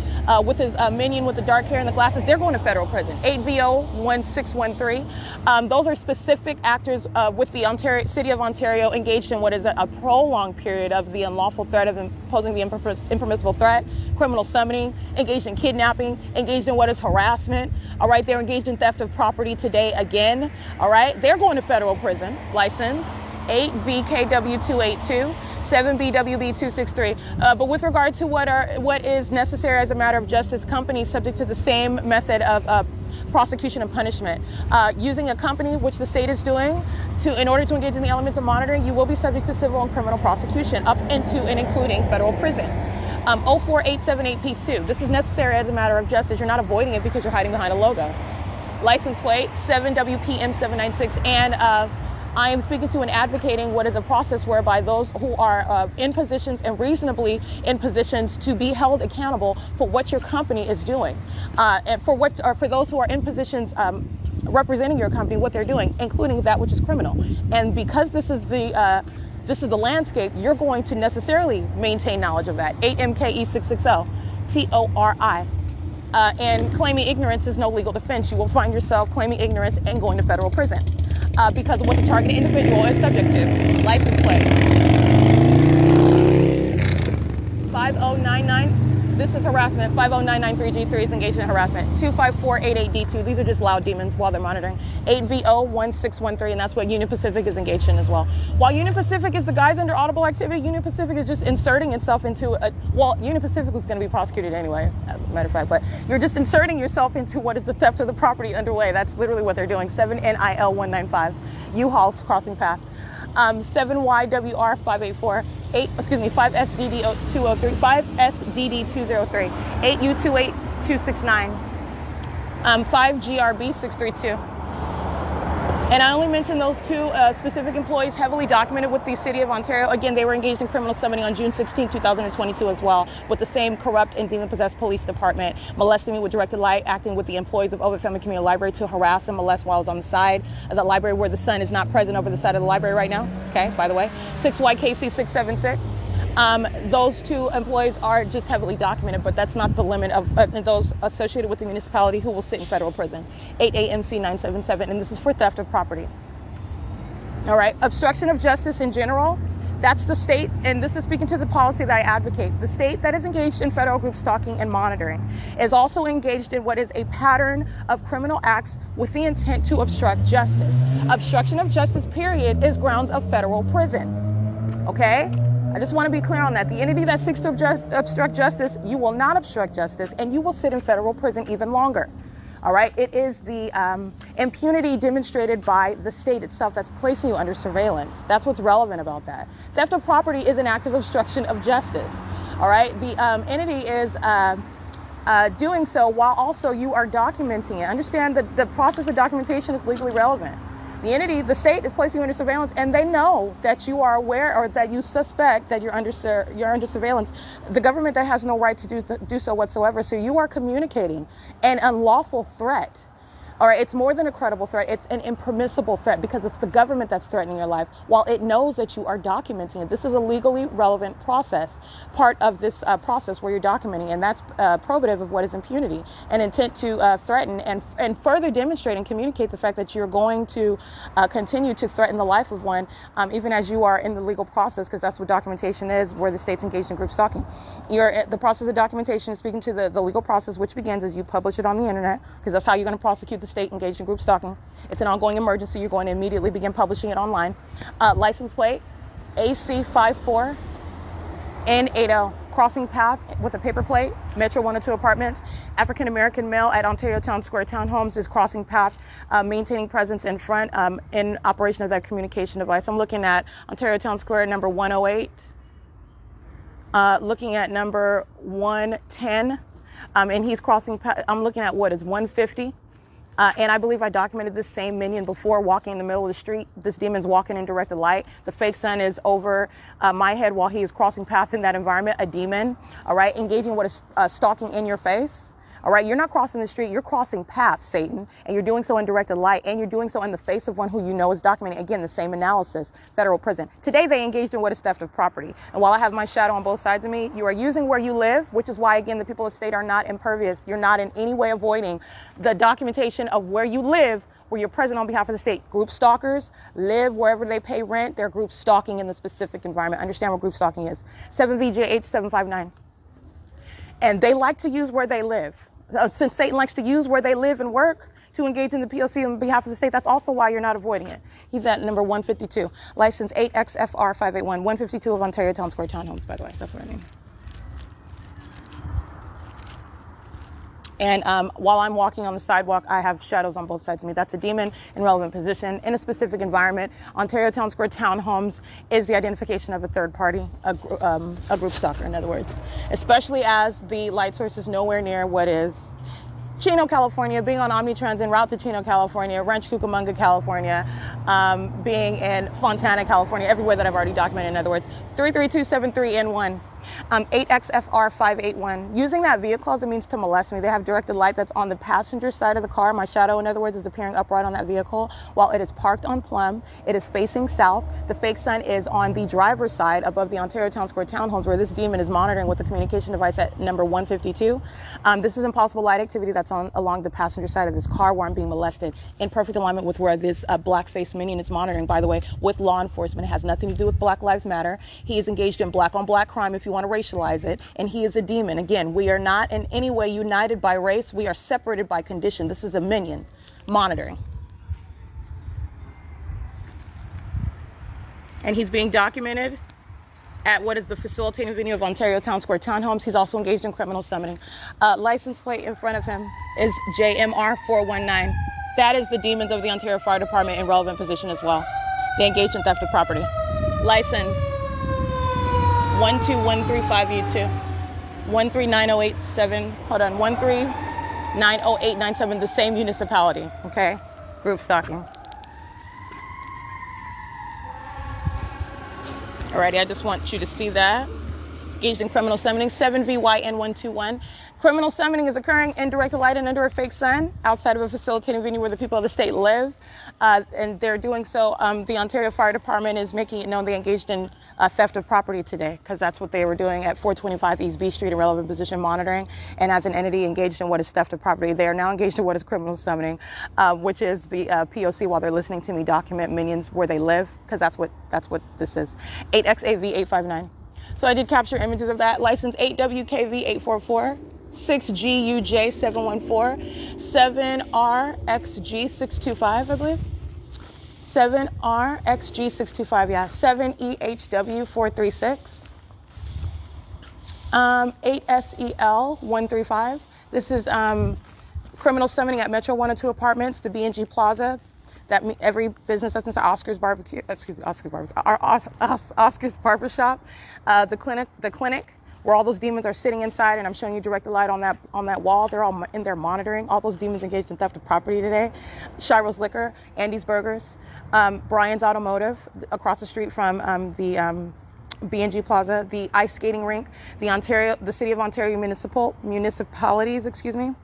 with his minion with the dark hair and the glasses, they're going to federal prison. 8VO1613. Those are specific actors with the City of Ontario engaged in what is a prolonged period of the unlawful threat of imposing the impermissible threat, criminal summoning, engaged in kidnapping, engaged in what is harassment. All right, they're engaged in theft of property today again. All right, they're going to federal prison. License 8BKW282. 7BWB263. But with regard to what is necessary as a matter of justice, companies subject to the same method of prosecution and punishment. Using a company, which the state is doing, in order to engage in the elements of monitoring, you will be subject to civil and criminal prosecution up into and including federal prison. 04878P2. This is necessary as a matter of justice. You're not avoiding it because you're hiding behind a logo. License plate 7WPM796, and I am speaking to and advocating what is a process whereby those who are in positions and reasonably in positions to be held accountable for what your company is doing, and for those who are in positions representing your company, what they're doing, including that which is criminal. And because this is the landscape, you're going to necessarily maintain knowledge of that. 8MKE660 TORI. And claiming ignorance is no legal defense. You will find yourself claiming ignorance and going to federal prison because of what the targeted individual is subject to. License plate 5099. This is harassment. 50993G3 is engaged in harassment. 25488D2. These are just loud demons while they're monitoring. 8VO1613, and that's what Union Pacific is engaged in as well. While Union Pacific is the guys under audible activity, Union Pacific is just inserting itself into Union Pacific was going to be prosecuted anyway, as a matter of fact, but you're just inserting yourself into what is the theft of the property underway. That's literally what they're doing. 7NIL195. U-Haul's crossing path. 7YWR584. 5SDD203, 5SDD203, 8U28269, 5GRB632. And I only mentioned those two specific employees heavily documented with the City of Ontario. Again, they were engaged in criminal summoning on June 16, 2022 as well, with the same corrupt and demon-possessed police department, molesting me with directed light, acting with the employees of Ovid Family Community Library to harass and molest while I was on the side of the library where the sun is not present over the side of the library right now. Okay, by the way. 6YKC676. Those two employees are just heavily documented, but that's not the limit of those associated with the municipality who will sit in federal prison. 8AMC977, and this is for theft of property. All right, obstruction of justice in general. That's the state, and this is speaking to the policy that I advocate. The state that is engaged in federal group stalking and monitoring is also engaged in what is a pattern of criminal acts with the intent to obstruct justice. Obstruction of justice, period, is grounds of federal prison. Okay? I just want to be clear on that. The entity that seeks to obstruct justice, you will not obstruct justice, and you will sit in federal prison even longer. All right, it is the impunity demonstrated by the state itself that's placing you under surveillance. That's what's relevant about that. Theft of property is an act of obstruction of justice. All right, the entity is doing so while also you are documenting it. Understand that the process of documentation is legally relevant. The entity, the state, is placing you under surveillance, and they know that you are aware or that you suspect that you're under surveillance. The government that has no right to do so whatsoever. So you are communicating an unlawful threat. All right, it's more than a credible threat. It's an impermissible threat because it's the government that's threatening your life while it knows that you are documenting it. This is a legally relevant process, part of this process where you're documenting, and that's probative of what is impunity, an intent to threaten and further demonstrate and communicate the fact that you're going to continue to threaten the life of one, even as you are in the legal process, because that's what documentation is, where the state's engaged in group stalking. The process of documentation is speaking to the legal process, which begins as you publish it on the internet, because that's how you're going to prosecute the state engaged in group stalking. It's an ongoing emergency. You're going to immediately begin publishing it online. License plate AC54 N80, crossing path with a paper plate, Metro 102 Apartments, African American male at Ontario Town Square Townhomes is crossing path, maintaining presence in front in operation of that communication device. I'm looking at Ontario Town Square number 108, looking at number 110, and he's crossing path. I'm looking at what is 150. And I believe I documented this same minion before, walking in the middle of the street. This demon's walking in directed light. The fake sun is over my head while he is crossing path in that environment, a demon, all right, engaging what is stalking in your face. All right, you're not crossing the street, you're crossing path, Satan, and you're doing so in directed light, and you're doing so in the face of one who you know is documenting. Again, the same analysis, federal prison. Today, they engaged in what is theft of property. And while I have my shadow on both sides of me, you are using where you live, which is why, again, the people of the state are not impervious. You're not in any way avoiding the documentation of where you live, where you're present on behalf of the state. Group stalkers live wherever they pay rent. They're group stalking in the specific environment. Understand what group stalking is. 7VJH759. And they like to use where they live. Since Satan likes to use where they live and work to engage in the P.O.C. on behalf of the state, that's also why you're not avoiding it. He's at number 152, license 8XFR581, 152 of Ontario Town Square Townhomes, by the way. That's what I mean. And while I'm walking on the sidewalk, I have shadows on both sides of me. That's a demon in relevant position in a specific environment. Ontario Town Square Townhomes is the identification of a third party, a group stalker, in other words. Especially as the light source is nowhere near what is Chino, California, being on Omnitrans en route to Chino, California, Ranch Cucamonga, California, being in Fontana, California, everywhere that I've already documented, in other words. 33273N1. 8XFR581. Using that vehicle as a means to molest me. They have directed light that's on the passenger side of the car. My shadow, in other words, is appearing upright on that vehicle while it is parked on Plum. It is facing south. The fake sun is on the driver's side above the Ontario Town Square Townhomes, where this demon is monitoring with the communication device at number 152. This is impossible light activity that's along the passenger side of this car where I'm being molested, in perfect alignment with where this black-faced minion is monitoring, by the way, with law enforcement. It has nothing to do with Black Lives Matter. He is engaged in black-on-black crime, if you want to racialize it, and he is a demon. Again, we are not in any way united by race. We are separated by condition. This is a minion monitoring. And he's being documented at what is the facilitating venue of Ontario Town Square Townhomes. He's also engaged in criminal summoning. License plate in front of him is JMR419. That is the demons of the Ontario Fire Department in relevant position as well. They engaged in theft of property. License 12135U2. 1390887. Hold on. 1390897. The same municipality. Okay. Group stalking. Alrighty. I just want you to see that. Engaged in criminal summoning. 7VYN121. Criminal summoning is occurring in direct light and under a fake sun outside of a facilitating venue where the people of the state live. And they're doing so. The Ontario Fire Department is making it known they engaged in theft of property today, because that's what they were doing at 425 East B Street in relevant position monitoring. And as an entity engaged in what is theft of property, they are now engaged in what is criminal summoning, which is the P.O.C. while they're listening to me document minions where they live, because that's what this is. 8XAV859. So I did capture images of that. License 8WKV844. 6GUJ714, 7RXG625, I believe. 7RXG625, yeah. 7EHW436. 8SEL135. This is criminal summoning at Metro 102 Apartments, the B&G Plaza. That every business that's inside Oscar's Barbecue, Oscar's Barbershop, the clinic. Where all those demons are sitting inside, and I'm showing you direct the light on that wall. They're all in there monitoring. All those demons engaged in theft of property today. Shiro's Liquor, Andy's Burgers, Brian's Automotive across the street from the B&G Plaza, the ice skating rink, the City of Ontario municipalities. Excuse me.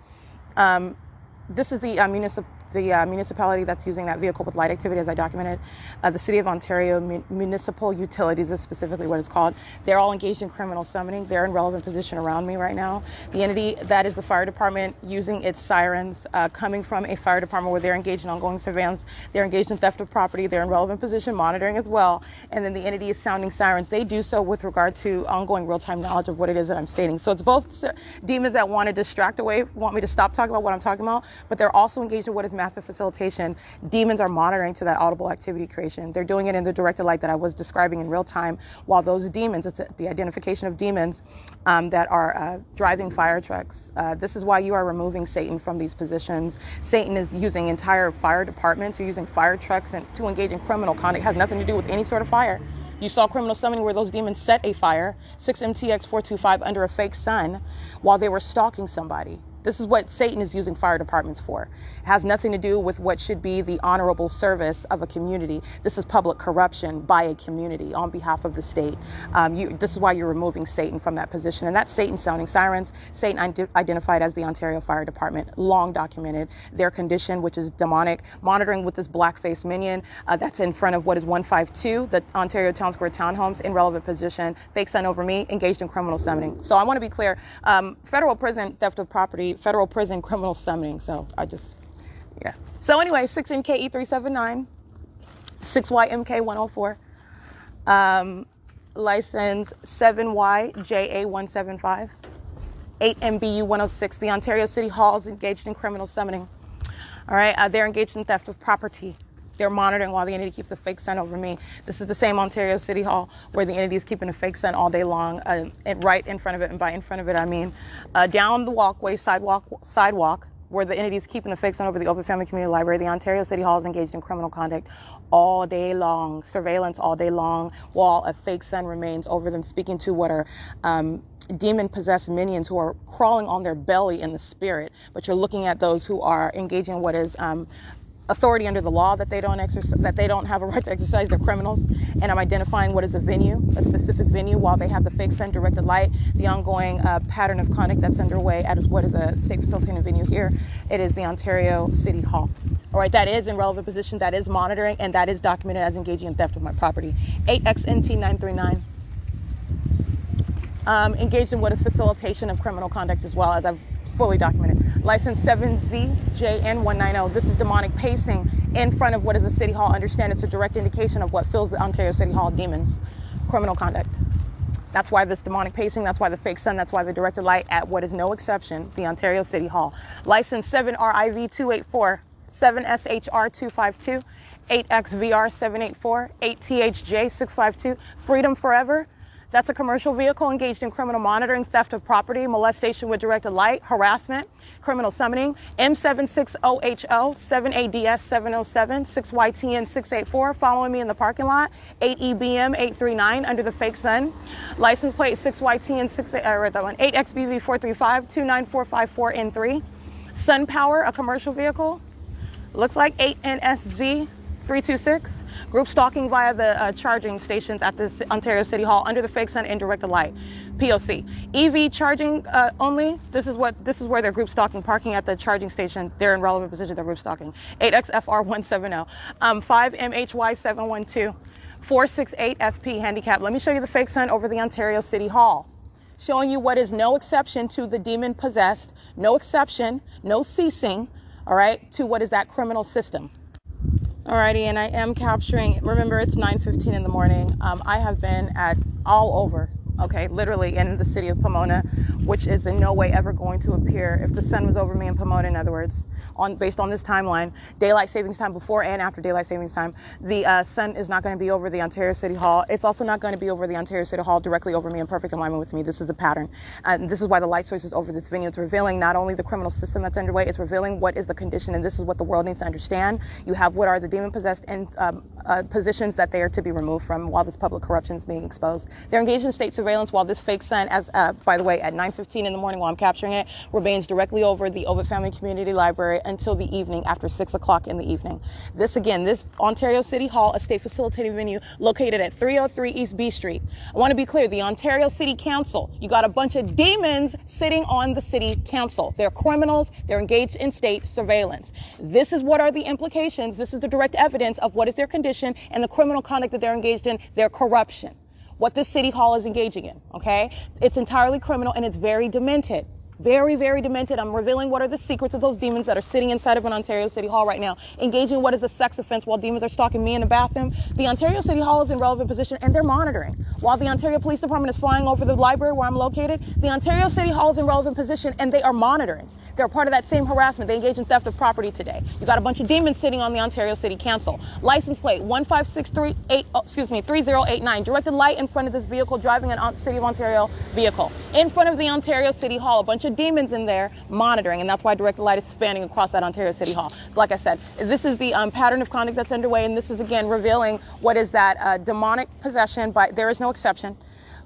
This is the municipality that's using that vehicle with light activity, as I documented. The City of Ontario Municipal Utilities is specifically what it's called. They're all engaged in criminal summoning. They're in relevant position around me right now. The entity, that is the fire department using its sirens, coming from a fire department where they're engaged in ongoing surveillance. They're engaged in theft of property. They're in relevant position monitoring as well. And then the entity is sounding sirens. They do so with regard to ongoing real-time knowledge of what it is that I'm stating. So it's both demons that want to distract away, want me to stop talking about what I'm talking about, but they're also engaged in what is massive facilitation. Demons are monitoring to that audible activity creation. They're doing it in the directed light that I was describing in real time, while those demons, it's the identification of demons that are driving fire trucks. This is why you are removing Satan from these positions. Satan is using entire fire departments, or using fire trucks to engage in criminal conduct. It has nothing to do with any sort of fire. You saw criminal summoning where those demons set a fire, 6MTX425 under a fake sun, while they were stalking somebody. This is what Satan is using fire departments for. It has nothing to do with what should be the honorable service of a community. This is public corruption by a community on behalf of the state. This is why you're removing Satan from that position. And that's Satan sounding sirens. Satan identified as the Ontario Fire Department, long documented. Their condition, which is demonic, monitoring with this black-faced minion that's in front of what is 152, the Ontario Town Square Townhomes, in relevant position, fake sun over me, engaged in criminal summoning. So I want to be clear, federal prison, theft of property, federal prison, criminal summoning. So yeah. So anyway, 6NKE379, 6YMK104, license 7YJA175, 8MBU106. The Ontario City Hall is engaged in criminal summoning. All right, they're engaged in theft of property. They're monitoring while the entity keeps a fake sun over me. This is the same Ontario City Hall where the entity is keeping a fake sun all day long, and right in front of it, and by in front of it, I mean down the walkway, sidewalk, where the entity is keeping the fake sun over the Open Family Community Library. The Ontario City Hall is engaged in criminal conduct all day long, surveillance all day long, while a fake sun remains over them, speaking to what are demon-possessed minions who are crawling on their belly in the spirit. But you're looking at those who are engaging in what is authority under the law that they don't have a right to exercise. They're criminals, and I'm identifying what is a venue, a specific venue, while they have the fake sun directed light, the ongoing pattern of conduct that's underway at what is a state facilitating venue here. It is the Ontario City Hall. All right, that is in relevant position, that is monitoring, and that is documented as engaging in theft of my property. 8XNT939. Engaged in what is facilitation of criminal conduct as well, as I've fully documented. License 7ZJN190. This is demonic pacing in front of what is the City Hall. Understand it's a direct indication of what fills the Ontario City Hall demons. Criminal conduct. That's why this demonic pacing, that's why the fake sun, that's why the directed light at what is no exception, the Ontario City Hall. License 7RIV284, 7SHR252, 8XVR784, 8THJ652, Freedom Forever. That's a commercial vehicle engaged in criminal monitoring, theft of property, molestation with directed light, harassment, criminal summoning. M760HO, 7ADS707, 6YTN684, following me in the parking lot. 8EBM839 under the fake sun. License plate 6YTN68, I read that one. 8XBV435, 29454N3. Sun Power, a commercial vehicle. Looks like 8NSZ326. Group stalking via the charging stations at the Ontario City Hall under the fake sun and directed light. P.O.C. EV charging only. This is where they're group stalking, parking at the charging station. They're in relevant position. They're group stalking. 8XFR170. 5MHY712. 468 FP handicap. Let me show you the fake sun over the Ontario City Hall. Showing you what is no exception to the demon possessed, no exception, no ceasing, all right, to what is that criminal system. Alrighty, and I am capturing, remember it's 9:15 in the morning. I have been at all over, okay, literally in the city of Pomona, which is in no way ever going to appear if the sun was over me in Pomona, in other words, based on this timeline, daylight savings time before and after daylight savings time, the sun is not going to be over the Ontario City Hall. It's also not going to be over the Ontario City Hall directly over me in perfect alignment with me. This is a pattern. And this is why the light source is over this venue. It's revealing not only the criminal system that's underway, it's revealing what is the condition, and this is what the world needs to understand. You have what are the demon-possessed and positions that they are to be removed from while this public corruption is being exposed. They're engaged in state surveillance while this fake sun, as by the way, at 9:15 in the morning while I'm capturing it, remains directly over the Ovid Family Community Library until the evening after 6 o'clock in the evening. This again, this Ontario City Hall, a state facilitating venue located at 303 East B Street. I want to be clear, the Ontario City Council, you got a bunch of demons sitting on the city council. They're criminals. They're engaged in state surveillance. This is what are the implications. This is the direct evidence of what is their condition and the criminal conduct that they're engaged in, their corruption. What this city hall is engaging in, okay? It's entirely criminal and it's very demented. Very, very demented. I'm revealing what are the secrets of those demons that are sitting inside of an Ontario City Hall right now, engaging in what is a sex offense while demons are stalking me in the bathroom. The Ontario City Hall is in relevant position and they're monitoring. While the Ontario Police Department is flying over the library where I'm located, the Ontario City Hall is in relevant position and they are monitoring. They're part of that same harassment. They engage in theft of property today. You got a bunch of demons sitting on the Ontario City Council. License plate 3089. Directed light in front of this vehicle driving an City of Ontario vehicle. In front of the Ontario City Hall, a bunch of demons in there monitoring, and that's why directed light is spanning across that Ontario City Hall. Like I said, this is the pattern of conduct that's underway, and this is again revealing what is that demonic possession. But there is no exception.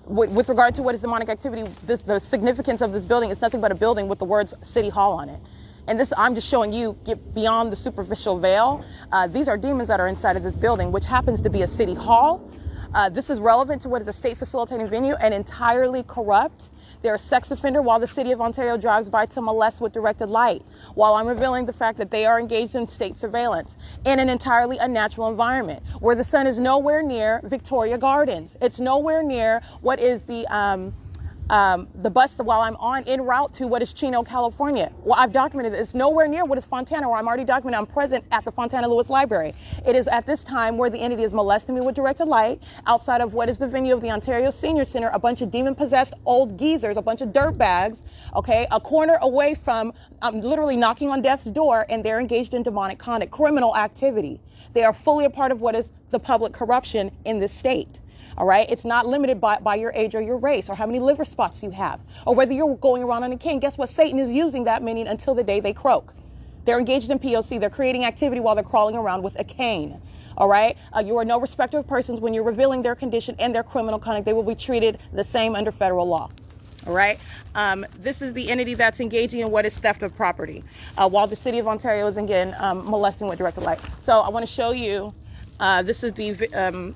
With regard to what is demonic activity, the significance of this building is nothing but a building with the words City Hall on it. And this, I'm just showing you, get beyond the superficial veil. These are demons that are inside of this building, which happens to be a city hall. This is relevant to what is a state facilitating venue and entirely corrupt. They're a sex offender while the city of Ontario drives by to molest with directed light, while I'm revealing the fact that they are engaged in state surveillance in an entirely unnatural environment where the sun is nowhere near Victoria Gardens. It's nowhere near what is the bus while I'm en route to what is Chino, California. Well, I've documented it. It's nowhere near what is Fontana, where I'm already documented. I'm present at the Fontana Lewis Library. It is at this time where the entity is molesting me with directed light outside of what is the venue of the Ontario Senior Center, a bunch of demon-possessed old geezers, a bunch of dirt bags, okay, a corner away from, I'm literally knocking on death's door, and they're engaged in demonic conduct, criminal activity. They are fully a part of what is the public corruption in this state. All right. It's not limited by your age or your race or how many liver spots you have or whether you're going around on a cane. Guess what? Satan is using that meaning until the day they croak. They're engaged in P.O.C. They're creating activity while they're crawling around with a cane. All right. You are no respecter of persons when you're revealing their condition and their criminal conduct. They will be treated the same under federal law. All right. This is the entity that's engaging in what is theft of property while the city of Ontario is again molesting with directed light. So I want to show you this is the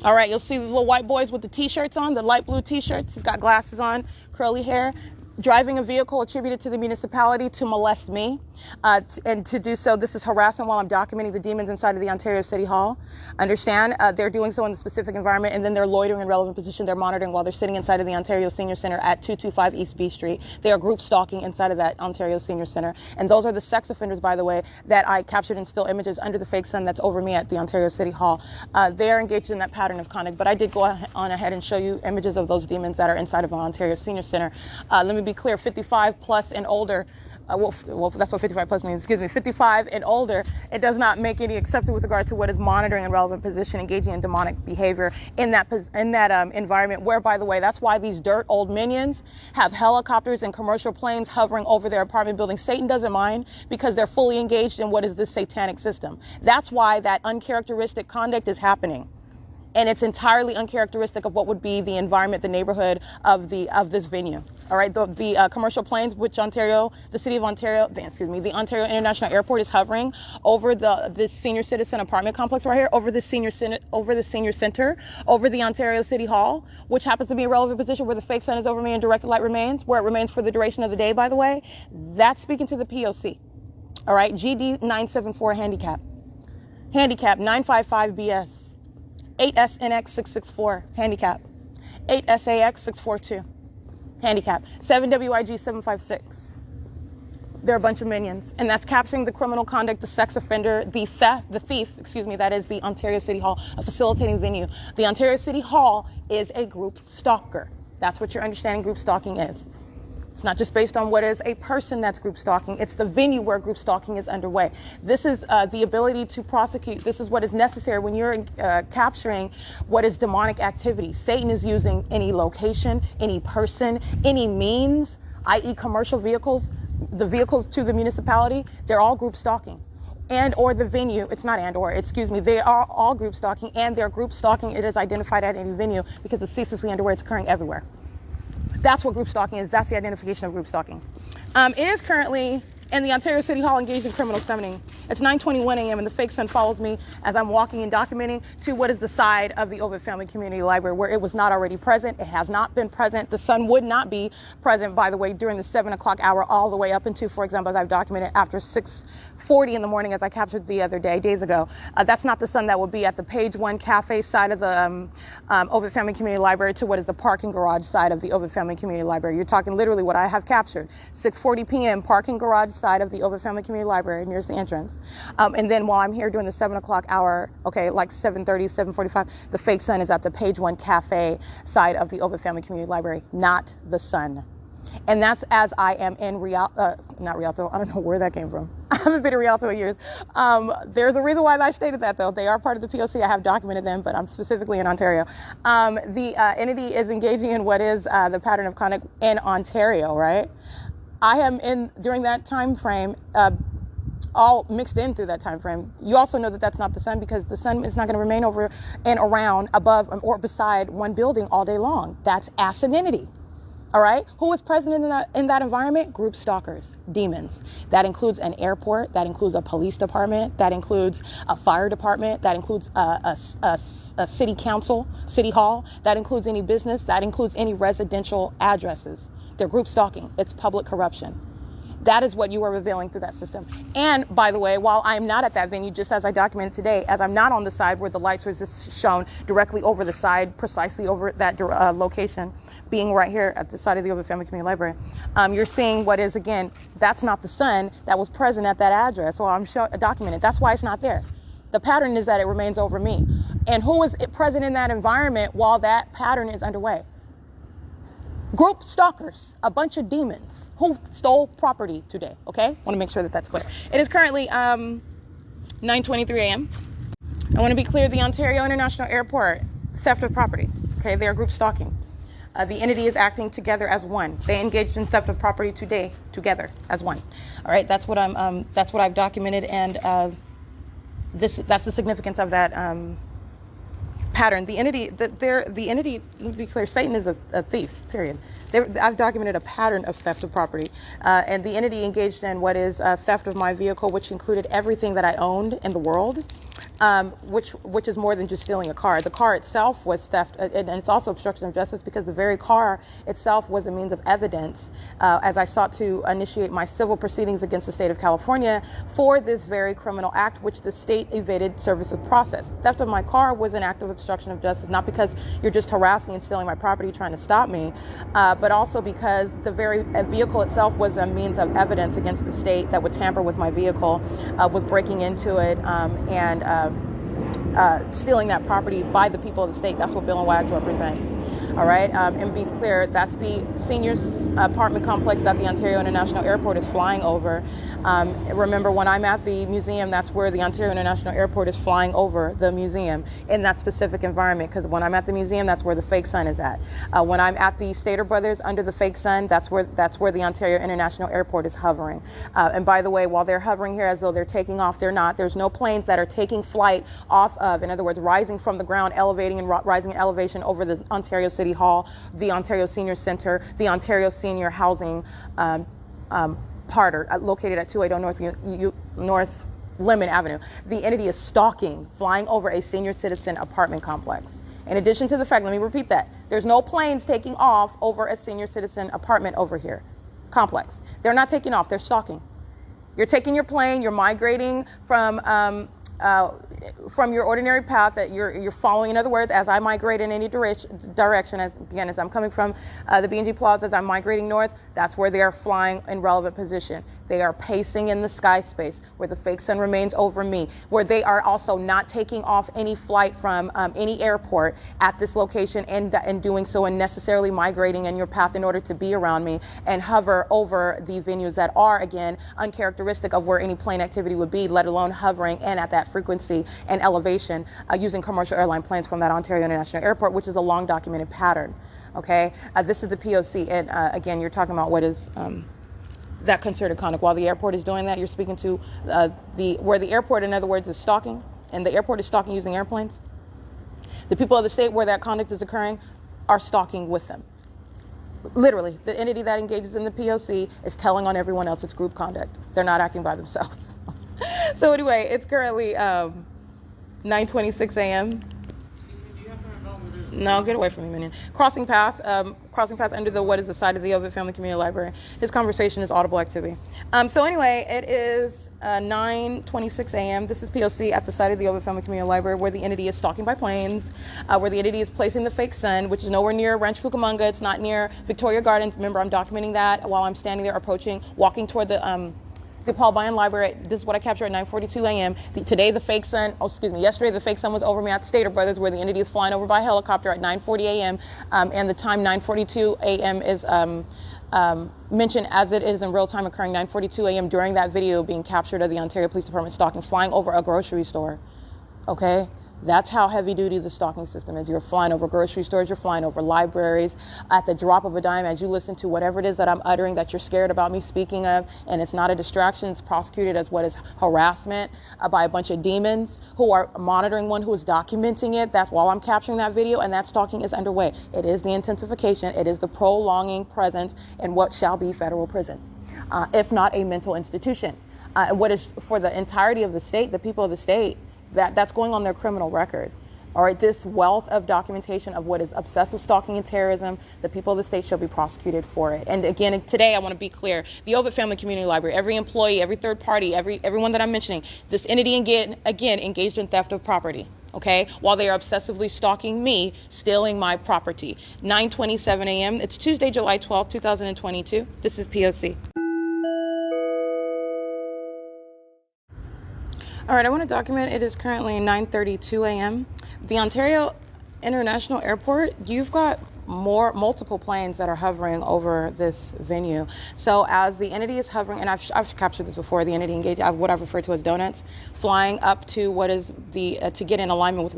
all right, you'll see the little white boys with the T-shirts on, the light blue T-shirts. He's got glasses on, curly hair, driving a vehicle attributed to the municipality to molest me. And to do so, this is harassment while I'm documenting the demons inside of the Ontario City Hall. Understand, they're doing so in the specific environment, and then they're loitering in relevant position. They're monitoring while they're sitting inside of the Ontario Senior Center at 225 East B Street. They are group stalking inside of that Ontario Senior Center. And those are the sex offenders, by the way, that I captured in still images under the fake sun that's over me at the Ontario City Hall. They're engaged in that pattern of conduct, but I did go on ahead and show you images of those demons that are inside of the Ontario Senior Center. Let me be clear, 55 plus and older. Well, that's what 55 plus means. Excuse me, 55 and older. It does not make any exception with regard to what is monitoring and relevant position, engaging in demonic behavior in that environment. Where, by the way, that's why these dirt old minions have helicopters and commercial planes hovering over their apartment buildings. Satan doesn't mind because they're fully engaged in what is this satanic system. That's why that uncharacteristic conduct is happening. And it's entirely uncharacteristic of what would be the environment, the neighborhood of this venue. All right, the commercial planes, which the Ontario International Airport is hovering over this senior citizen apartment complex right here, over the senior center, over the Ontario City Hall, which happens to be a relevant position where the fake sun is over me and directed light remains, where it remains for the duration of the day. By the way, that's speaking to the P.O.C. All right, GD 974 handicap 955 BS. 8SNX664, handicap. 8SAX642, handicap. 7WIG756. They're a bunch of minions, and that's capturing the criminal conduct, the sex offender, the thief, that is the Ontario City Hall, a facilitating venue. The Ontario City Hall is a group stalker. That's what you're understanding group stalking is. It's not just based on what is a person that's group stalking. It's the venue where group stalking is underway. This is the ability to prosecute. This is what is necessary when you're capturing what is demonic activity. Satan is using any location, any person, any means, i.e. commercial vehicles, the vehicles to the municipality. They're all group stalking. And or the venue, it's not and or, excuse me, they are all group stalking, and their group stalking, it is identified at any venue because it's ceaselessly underway. It's occurring everywhere. That's what group stalking is. That's the identification of group stalking. It is currently in the Ontario City Hall engaged in criminal summoning. It's 9:21 a.m. and the fake sun follows me as I'm walking and documenting to what is the side of the Ovid Family Community Library where it was not already present. It has not been present. The sun would not be present, by the way, during the 7 o'clock hour all the way up into, for example, as I've documented, after 6:40 in the morning as I captured the other day, days ago. That's not the sun that will be at the Page 1 Cafe side of the Ovid Family Community Library to what is the parking garage side of the Ovid Family Community Library. You're talking literally what I have captured. 6:40 p.m. parking garage side of the Ovid Family Community Library, nearest the entrance. And then while I'm here during the 7 o'clock hour, okay, like 7:30, 7:45, the fake sun is at the Page 1 Cafe side of the Ovid Family Community Library, not the sun. And that's as I am in not Rialto, I don't know where that came from. I haven't been in Rialto in years. There's a reason why I stated that, though. They are part of the P.O.C. I have documented them, but I'm specifically in Ontario. The entity is engaging in what is the pattern of conduct in Ontario, right? I am in, during that time frame, all mixed in through that time frame. You also know that that's not the sun because the sun is not going to remain over and around, above, or beside one building all day long. That's asininity. All right. Who is present in that environment? Group stalkers, demons. That includes an airport. That includes a police department. That includes a fire department. That includes a city council, city hall. That includes any business. That includes any residential addresses. They're group stalking. It's public corruption. That is what you are revealing through that system. And by the way, while I'm not at that venue, just as I documented today, as I'm not on the side where the lights were just shown directly over the side, precisely over that location, being right here at the side of the Ovid Family Community Library, you're seeing what is, again, that's not the sun that was present at that address while I'm documented. That's why it's not there. The pattern is that it remains over me. And who is present in that environment while that pattern is underway? Group stalkers, a bunch of demons who stole property today, okay? Want to make sure that that's clear. It is currently 9:23 a.m. I want to be clear, the Ontario International Airport, theft of property, okay? They are group stalking. The entity is acting together as one. They engaged in theft of property today, together as one. All right, that's what I've documented, and that's the significance of that pattern. The entity, let me be clear, Satan is a thief, period. I've documented a pattern of theft of property, and the entity engaged in what is theft of my vehicle, which included everything that I owned in the world, which is more than just stealing a car. The car itself was theft, and it's also obstruction of justice because the very car itself was a means of evidence as I sought to initiate my civil proceedings against the state of California for this very criminal act, which the state evaded service of process. Theft of my car was an act of obstruction of justice, not because you're just harassing and stealing my property trying to stop me, but also because the very vehicle itself was a means of evidence against the state that would tamper with my vehicle, with breaking into it, and stealing that property by the people of the state. That's what Bill and Wags represents. All right. And be clear, that's the seniors apartment complex that the Ontario International Airport is flying over. Remember, when I'm at the museum, that's where the Ontario International Airport is flying over the museum in that specific environment. Because when I'm at the museum, that's where the fake sun is at. When I'm at the Stater Brothers under the fake sun, that's where the Ontario International Airport is hovering. And by the way, while they're hovering here as though they're taking off, they're not. There's no planes that are taking flight off of, in other words, rising from the ground, elevating and rising in elevation over the Ontario City Hall, the Ontario Senior Center, the Ontario Senior Housing Parter, located at 280 North Lemon Avenue. The entity is stalking, flying over a senior citizen apartment complex. In addition to the fact, let me repeat that, there's no planes taking off over a senior citizen apartment over here, complex. They're not taking off, they're stalking. You're taking your plane, you're migrating from from your ordinary path that you're following. In other words, as I migrate in any direction, as I'm coming from the B&G Plaza, as I'm migrating north, that's where they are flying in relevant position. They are pacing in the sky space where the fake sun remains over me, where they are also not taking off any flight from any airport at this location and doing so and necessarily migrating in your path in order to be around me and hover over the venues that are, again, uncharacteristic of where any plane activity would be, let alone hovering and at that frequency and elevation using commercial airline planes from that Ontario International Airport, which is a long documented pattern. Okay, this is the P.O.C. and again, you're talking about what is that concerted conduct. While the airport is doing that, you're speaking to where the airport, in other words, is stalking, and the airport is stalking using airplanes. The people of the state where that conduct is occurring are stalking with them. Literally, the entity that engages in the P.O.C. is telling on everyone else it's group conduct. They're not acting by themselves. So anyway, it's currently 9:26 a.m. No, get away from me, minion. Crossing path under the side of the Ovid Family Community Library. His conversation is audible activity. So anyway, it is 9:26 a.m. This is P.O.C. at the side of the Ovid Family Community Library, where the entity is stalking by planes, where the entity is placing the fake sun, which is nowhere near Rancho Cucamonga. It's not near Victoria Gardens. Remember, I'm documenting that while I'm standing there approaching, walking toward the Paul Bunyan Library. This is what I captured at 9:42 a.m. Yesterday the fake sun was over me at the Stater Brothers, where the entity is flying over by helicopter at 9:40 a.m. And the time 9:42 a.m. is mentioned as it is in real time occurring 9:42 a.m. during that video being captured of the Ontario Police Department stalking, flying over a grocery store. Okay? That's how heavy duty the stalking system is. You're flying over grocery stores, you're flying over libraries at the drop of a dime as you listen to whatever it is that I'm uttering that you're scared about me speaking of, and it's not a distraction. It's prosecuted as what is harassment by a bunch of demons who are monitoring one who is documenting it. That's while I'm capturing that video, and that stalking is underway. It is the intensification. It is the prolonging presence in what shall be federal prison, if not a mental institution. What is for the entirety of the state, the people of the state, that's going on their criminal record. All right, this wealth of documentation of what is obsessive stalking and terrorism, the people of the state shall be prosecuted for it. And again, today I want to be clear, the Ovid Family Community Library, every employee, every third party, everyone that I'm mentioning, this entity again engaged in theft of property. Okay, while they are obsessively stalking me, stealing my property. 9:27 a.m. It's Tuesday, July 12th, 2022. This is P.O.C. All right, I want to document it is currently 9:32 a.m. The Ontario International Airport, you've got multiple planes that are hovering over this venue. So as the entity is hovering, and I've captured this before, the entity engaged, what I've referred to as donuts, flying up to what is to get in alignment with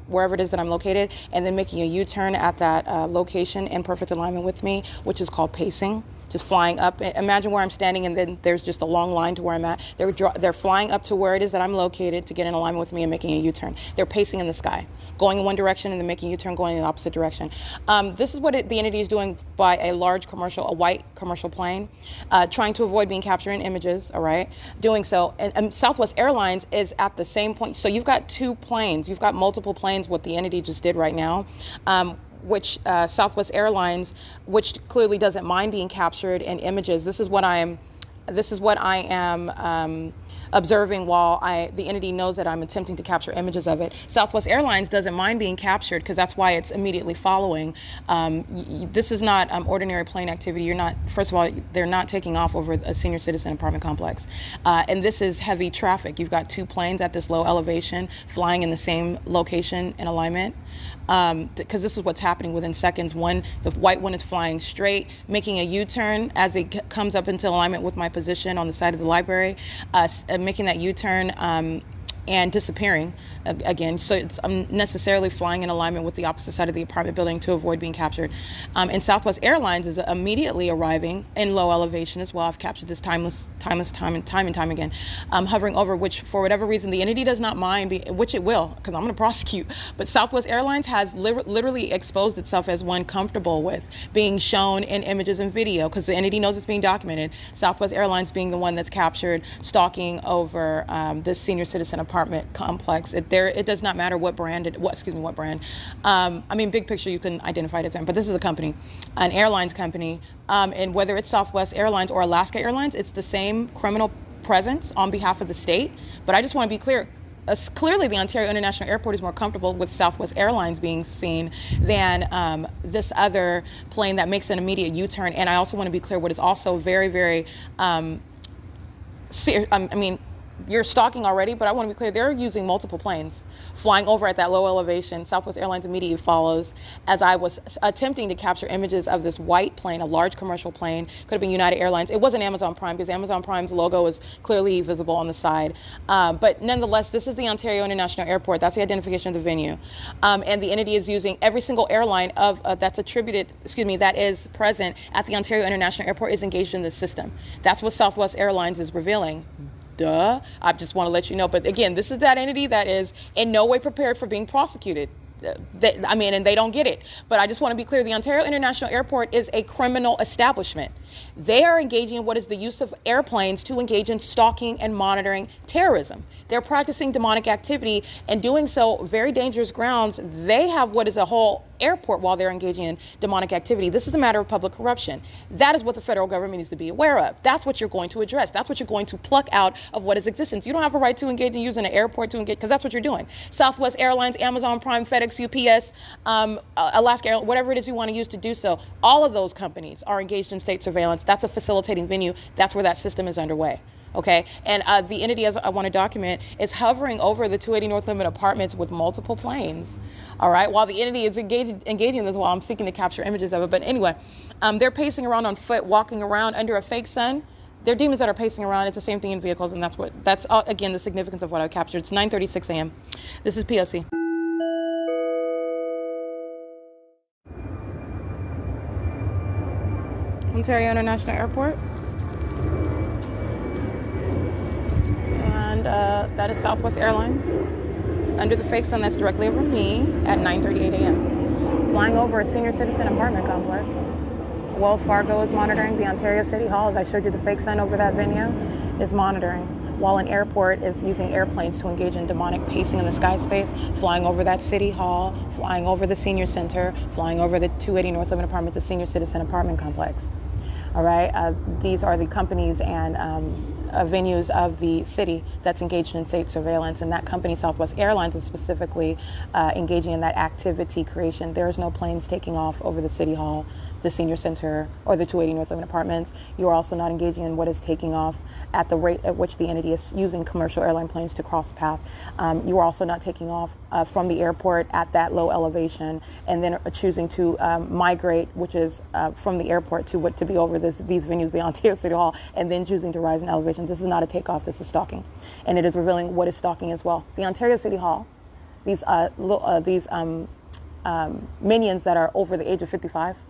wherever it is that I'm located, and then making a U-turn at that location in perfect alignment with me, which is called pacing. Just flying up. Imagine where I'm standing, and then there's just a long line to where I'm at. They're flying up to where it is that I'm located to get in alignment with me and making a U-turn. They're pacing in the sky, going in one direction and then making a U-turn, going in the opposite direction. This is what the entity is doing by a white commercial plane, trying to avoid being captured in images. All right, doing so. And Southwest Airlines is at the same point. So you've got two planes. You've got multiple planes. What the entity just did right now. Which Southwest Airlines, which clearly doesn't mind being captured in images. This is what I am observing while the entity knows that I'm attempting to capture images of it. Southwest Airlines doesn't mind being captured because that's why it's immediately following. This is not ordinary plane activity. First of all, they're not taking off over a senior citizen apartment complex. And this is heavy traffic. You've got two planes at this low elevation flying in the same location in alignment. Because this is what's happening within seconds. The white one is flying straight, making a U-turn as it comes up into alignment with my position on the side of the library, making that U-turn and disappearing again. So it's necessarily flying in alignment with the opposite side of the apartment building to avoid being captured. And Southwest Airlines is immediately arriving in low elevation as well. I've captured this time and time again, hovering over, which for whatever reason the entity does not mind, which it will, because I'm going to prosecute. But Southwest Airlines has literally exposed itself as one comfortable with being shown in images and video, because the entity knows it's being documented. Southwest Airlines being the one that's captured stalking over this senior citizen apartment complex. It does not matter what brand. Big picture, you can identify it as, but this is a company, an airlines company, and whether it's Southwest Airlines or Alaska Airlines, it's the same criminal presence on behalf of the state. But I just want to be clear, clearly the Ontario International Airport is more comfortable with Southwest Airlines being seen than this other plane that makes an immediate U-turn. And I also want to be clear, what is also very, very, you're stalking already, but I want to be clear, they're using multiple planes flying over at that low elevation. Southwest Airlines immediately follows as I was attempting to capture images of this white plane, a large commercial plane, could have been United Airlines. It wasn't Amazon Prime because Amazon Prime's logo is clearly visible on the side. But nonetheless, this is the Ontario International Airport. That's the identification of the venue. And the entity is using every single airline that is present at the Ontario International Airport is engaged in this system. That's what Southwest Airlines is revealing. Duh. I just want to let you know. But again, this is that entity that is in no way prepared for being prosecuted. And they don't get it. But I just want to be clear. The Ontario International Airport is a criminal establishment. They are engaging in what is the use of airplanes to engage in stalking and monitoring terrorism. They're practicing demonic activity and doing so very dangerous grounds. They have what is a whole airport while they're engaging in demonic activity. This is a matter of public corruption. That is what the federal government needs to be aware of. That's what you're going to address. That's what you're going to pluck out of what is existence. You don't have a right to engage in using an airport to engage, because that's what you're doing. Southwest Airlines, Amazon Prime, FedEx, UPS, Alaska Airlines, whatever it is you want to use to do so. All of those companies are engaged in state surveillance. That's a facilitating venue. That's where that system is underway. Okay, and the entity, as I want to document, is hovering over the 280 North Limit Apartments with multiple planes. All right, while the entity is engaging in this while I'm seeking to capture images of it. But anyway, they're pacing around on foot, walking around under a fake sun. They're demons that are pacing around. It's the same thing in vehicles, and that's again the significance of what I captured. It's 9:36 a.m. This is P.O.C. Ontario International Airport. And that is Southwest Airlines under the fake sun that's directly over me at 9:38 a.m. Flying over a senior citizen apartment complex. Wells Fargo is monitoring. The Ontario City Hall, as I showed you the fake sun over that venue, is monitoring. While an airport is using airplanes to engage in demonic pacing in the sky space, flying over that City Hall, flying over the Senior Center, flying over the 280 North Limit Apartments, the senior citizen apartment complex. All right, these are the companies and venues of the city that's engaged in state surveillance, and that company, Southwest Airlines, is specifically engaging in that activity creation. There is no planes taking off over the City Hall, the Senior Center, or the 280 North Limit Apartments. You are also not engaging in what is taking off at the rate at which the entity is using commercial airline planes to cross path. You are also not taking off from the airport at that low elevation and then choosing to migrate, which is from the airport to be over these venues, the Ontario City Hall, and then choosing to rise in elevation. This is not a takeoff. This is stalking, and it is revealing what is stalking as well. The Ontario City Hall, these minions that are over the age of 55.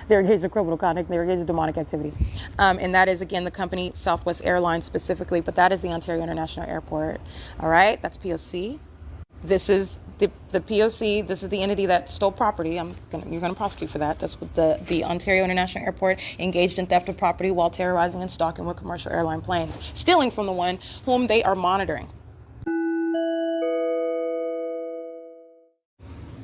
They're engaged in criminal conduct. They're engaged in demonic activity. And that is, again, the company Southwest Airlines specifically, but that is the Ontario International Airport. All right, that's P.O.C. This is the P.O.C. This is the entity that stole property. You're going to prosecute for that. That's what the Ontario International Airport engaged in theft of property while terrorizing and stalking with commercial airline planes, stealing from the one whom they are monitoring.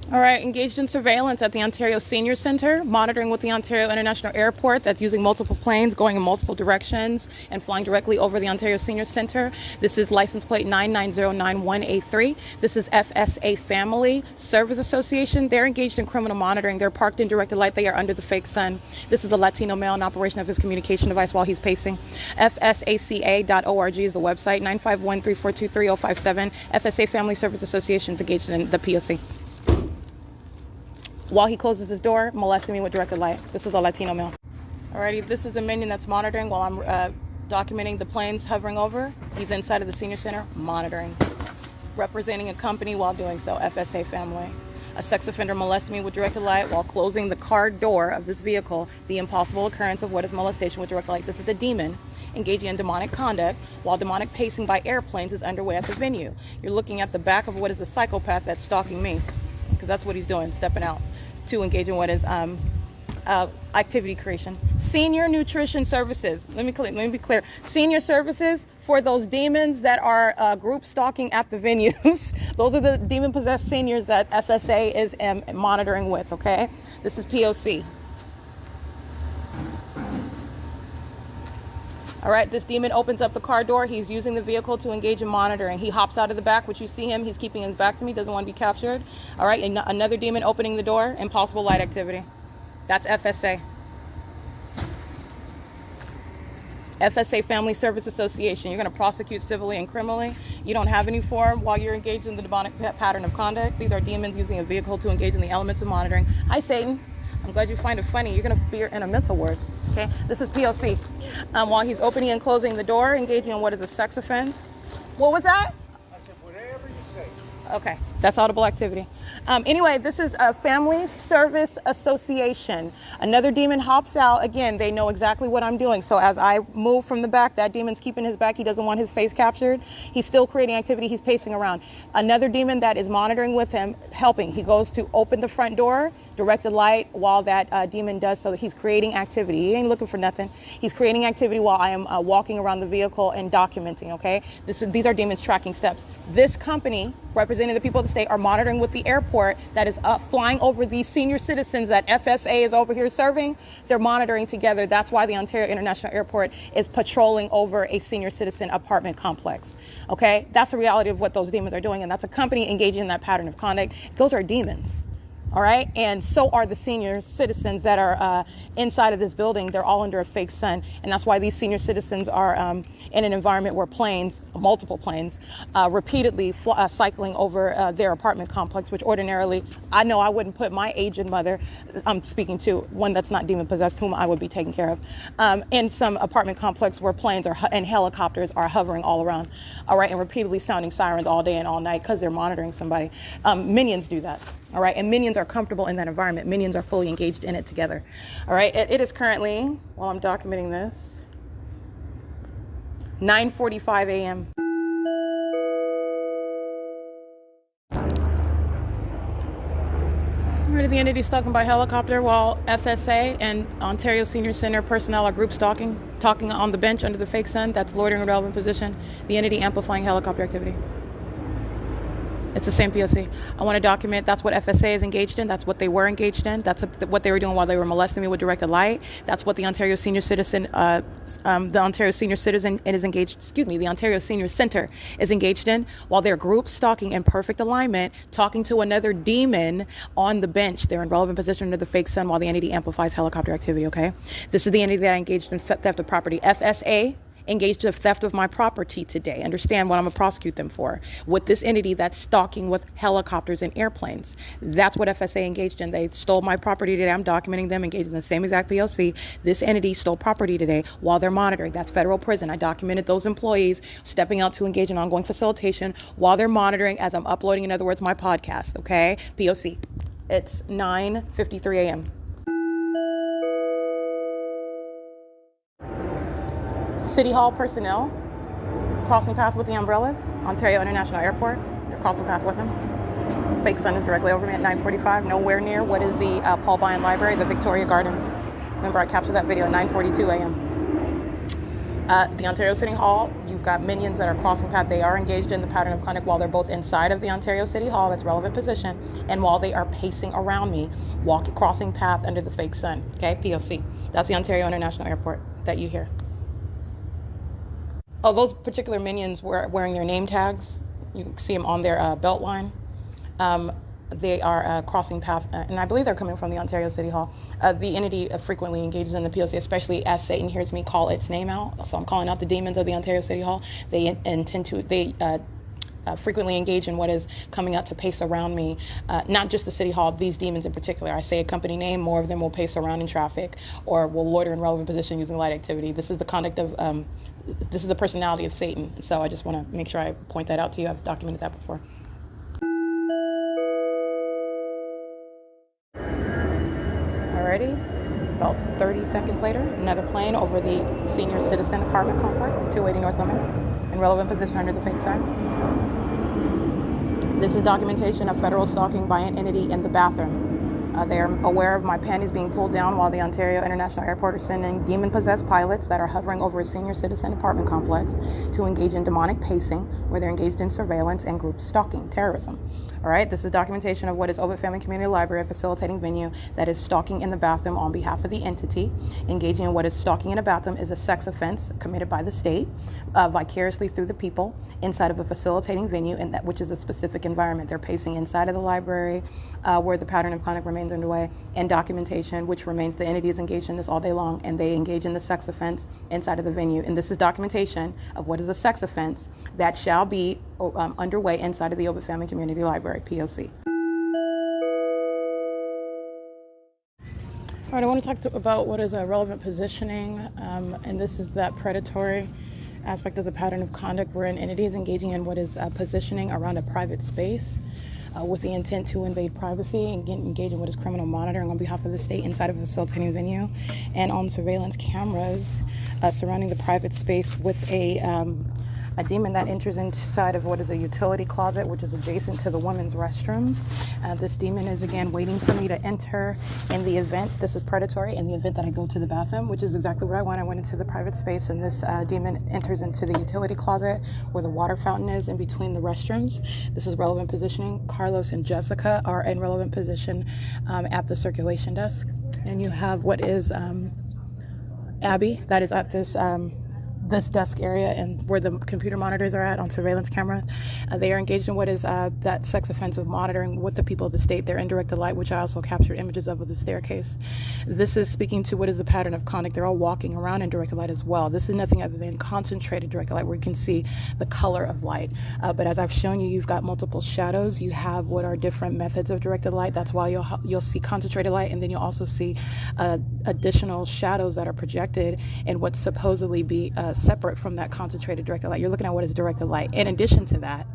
All right, engaged in surveillance at the Ontario Senior Center, monitoring with the Ontario International Airport that's using multiple planes going in multiple directions and flying directly over the Ontario Senior Center. This is license plate 99091A3. This is FSA Family Service Association. They're engaged in criminal monitoring. They're parked in directed light. They are under the fake sun. This is a Latino male in operation of his communication device while he's pacing. FSACA.org is the website, 951-342-3057. FSA Family Service Association is engaged in the P.O.C. While he closes his door, molesting me with directed light. This is a Latino male. Alrighty, this is the minion that's monitoring while I'm documenting the planes hovering over. He's inside of the Senior Center, monitoring. Representing a company while doing so, FSA Family. A sex offender molested me with directed light while closing the car door of this vehicle. The impossible occurrence of what is molestation with directed light. This is the demon engaging in demonic conduct while demonic pacing by airplanes is underway at the venue. You're looking at the back of what is a psychopath that's stalking me, because that's what he's doing, stepping out to engage in what is activity creation. Senior nutrition services. Let me be clear. Senior services for those demons that are group stalking at the venues. Those are the demon-possessed seniors that FSA is monitoring with, okay? This is P.O.C. All right, this demon opens up the car door. He's using the vehicle to engage in monitoring. He hops out of the back, which you see him. He's keeping his back to me, doesn't want to be captured. All right, another demon opening the door, impossible light activity. That's FSA. FSA Family Service Association. You're going to prosecute civilly and criminally. You don't have any form while you're engaged in the demonic pattern of conduct. These are demons using a vehicle to engage in the elements of monitoring. Hi, Satan. I'm glad you find it funny. You're going to be in a mental ward. Okay, this is P.O.C. While he's opening and closing the door, engaging in what is a sex offense. What was that?
I said, whatever you say.
Okay, that's audible activity. Anyway, this is a Family Service Association. Another demon hops out. Again, they know exactly what I'm doing. So as I move from the back, that demon's keeping his back. He doesn't want his face captured. He's still creating activity. He's pacing around. Another demon that is monitoring with him, helping. He goes to open the front door, direct the light while that demon does so that he's creating activity. He ain't looking for nothing. He's creating activity while I am walking around the vehicle and documenting, okay? These are demons tracking steps. This company, representing the people of the state, are monitoring with the airport that is flying over these senior citizens that FSA is over here serving. They're monitoring together. That's why the Ontario International Airport is patrolling over a senior citizen apartment complex, okay? That's the reality of what those demons are doing, and that's a company engaging in that pattern of conduct. Those are demons. All right. And so are the senior citizens that are inside of this building. They're all under a fake sun. And that's why these senior citizens are in an environment where planes, multiple planes, repeatedly cycling over their apartment complex, which ordinarily I know I wouldn't put my aged mother, I'm speaking to one that's not demon possessed, whom I would be taking care of, in some apartment complex where planes and helicopters are hovering all around. All right. And repeatedly sounding sirens all day and all night because they're monitoring somebody. Minions do that. All right. And minions are comfortable in that environment. Minions are fully engaged in it together. All right. It is currently, while I'm documenting this, 9:45 a.m. Where did the entity stalking by helicopter while FSA and Ontario Senior Center personnel are group stalking, talking on the bench under the fake sun? That's loitering in relevant position. The entity amplifying helicopter activity. It's the same P.O.C. I want to document that's what FSA is engaged in. That's what they were engaged in. That's what they were doing while they were molesting me with directed light. That's what the Ontario Senior Citizen, is engaged. The Ontario Senior Center is engaged in while they're group stalking in perfect alignment, talking to another demon on the bench. They're in relevant position under the fake sun while the entity amplifies helicopter activity. Okay, this is the entity that engaged in theft of property. FSA engaged in theft of my property today. Understand what I'm going to prosecute them for. With this entity that's stalking with helicopters and airplanes. That's what FSA engaged in. They stole my property today. I'm documenting them engaged in the same exact P.O.C. This entity stole property today while they're monitoring. That's federal prison. I documented those employees stepping out to engage in ongoing facilitation while they're monitoring as I'm uploading, in other words, my podcast. Okay? P.O.C. It's 9:53 a.m. City Hall personnel crossing paths with the umbrellas. Ontario International Airport. They're crossing paths with them. Fake sun is directly over me at 9:45. Nowhere near what is the Paul Bryan Library, the Victoria Gardens. Remember, I captured that video at 9:42 a.m. The Ontario City Hall, you've got minions that are crossing paths. They are engaged in the pattern of conduct while they're both inside of the Ontario City Hall, that's relevant position, and while they are pacing around me, crossing path under the fake sun. Okay, P.O.C. That's the Ontario International Airport that you hear. Oh, those particular minions were wearing their name tags. You can see them on their belt line. They are crossing path, and I believe they're coming from the Ontario City Hall. The entity frequently engages in the P.O.C., especially as Satan hears me call its name out. So I'm calling out the demons of the Ontario City Hall. They frequently engage in what is coming out to pace around me, not just the City Hall, these demons in particular. I say a company name, more of them will pace around in traffic or will loiter in relevant position using light activity. This is the conduct of, this is the personality of Satan. So I just want to make sure I point that out to you. I've documented that before. Alrighty, about 30 seconds later, another plane over the senior citizen apartment complex, 280 North Lemon, in relevant position under the fake sun. This is documentation of federal stalking by an entity in the bathroom. They are aware of my panties being pulled down while the Ontario International Airport are sending demon-possessed pilots that are hovering over a senior citizen apartment complex to engage in demonic pacing, where they're engaged in surveillance and group stalking, terrorism. All right, this is documentation of what is Ovid Family Community Library, a facilitating venue that is stalking in the bathroom on behalf of the entity. Engaging in what is stalking in a bathroom is a sex offense committed by the state vicariously through the people inside of a facilitating venue, and that which is a specific environment. They're pacing inside of the library where the pattern of conduct remains underway, and documentation, which remains the entity is engaged in this all day long, and they engage in the sex offense inside of the venue. And this is documentation of what is a sex offense that shall be underway inside of the Ovid Family Community Library, P.O.C. All right, I want to talk about what is a relevant positioning, and this is that predatory aspect of the pattern of conduct where an entity is engaging in what is positioning around a private space with the intent to invade privacy and engage in what is criminal monitoring on behalf of the state inside of a facilitating venue and on surveillance cameras surrounding the private space with a demon that enters inside of what is a utility closet, which is adjacent to the women's restroom. This demon is, again, waiting for me to enter in the event. This is predatory in the event that I go to the bathroom, which is exactly what I want. I went into the private space, and this demon enters into the utility closet where the water fountain is in between the restrooms. This is relevant positioning. Carlos and Jessica are in relevant position at the circulation desk. And you have what is Abby, that is at this desk area and where the computer monitors are at on surveillance cameras. They are engaged in what is that sex offense of monitoring with the people of the state. They're in direct light, which I also captured images of with the staircase. This is speaking to what is the pattern of conduct. They're all walking around in direct light as well. This is nothing other than concentrated direct light where you can see the color of light. But as I've shown you, you've got multiple shadows. You have what are different methods of directed light. That's why you'll see concentrated light, and then you'll also see additional shadows that are projected in what supposedly be separate from that concentrated directed light. You're looking at what is directed light. In addition to that,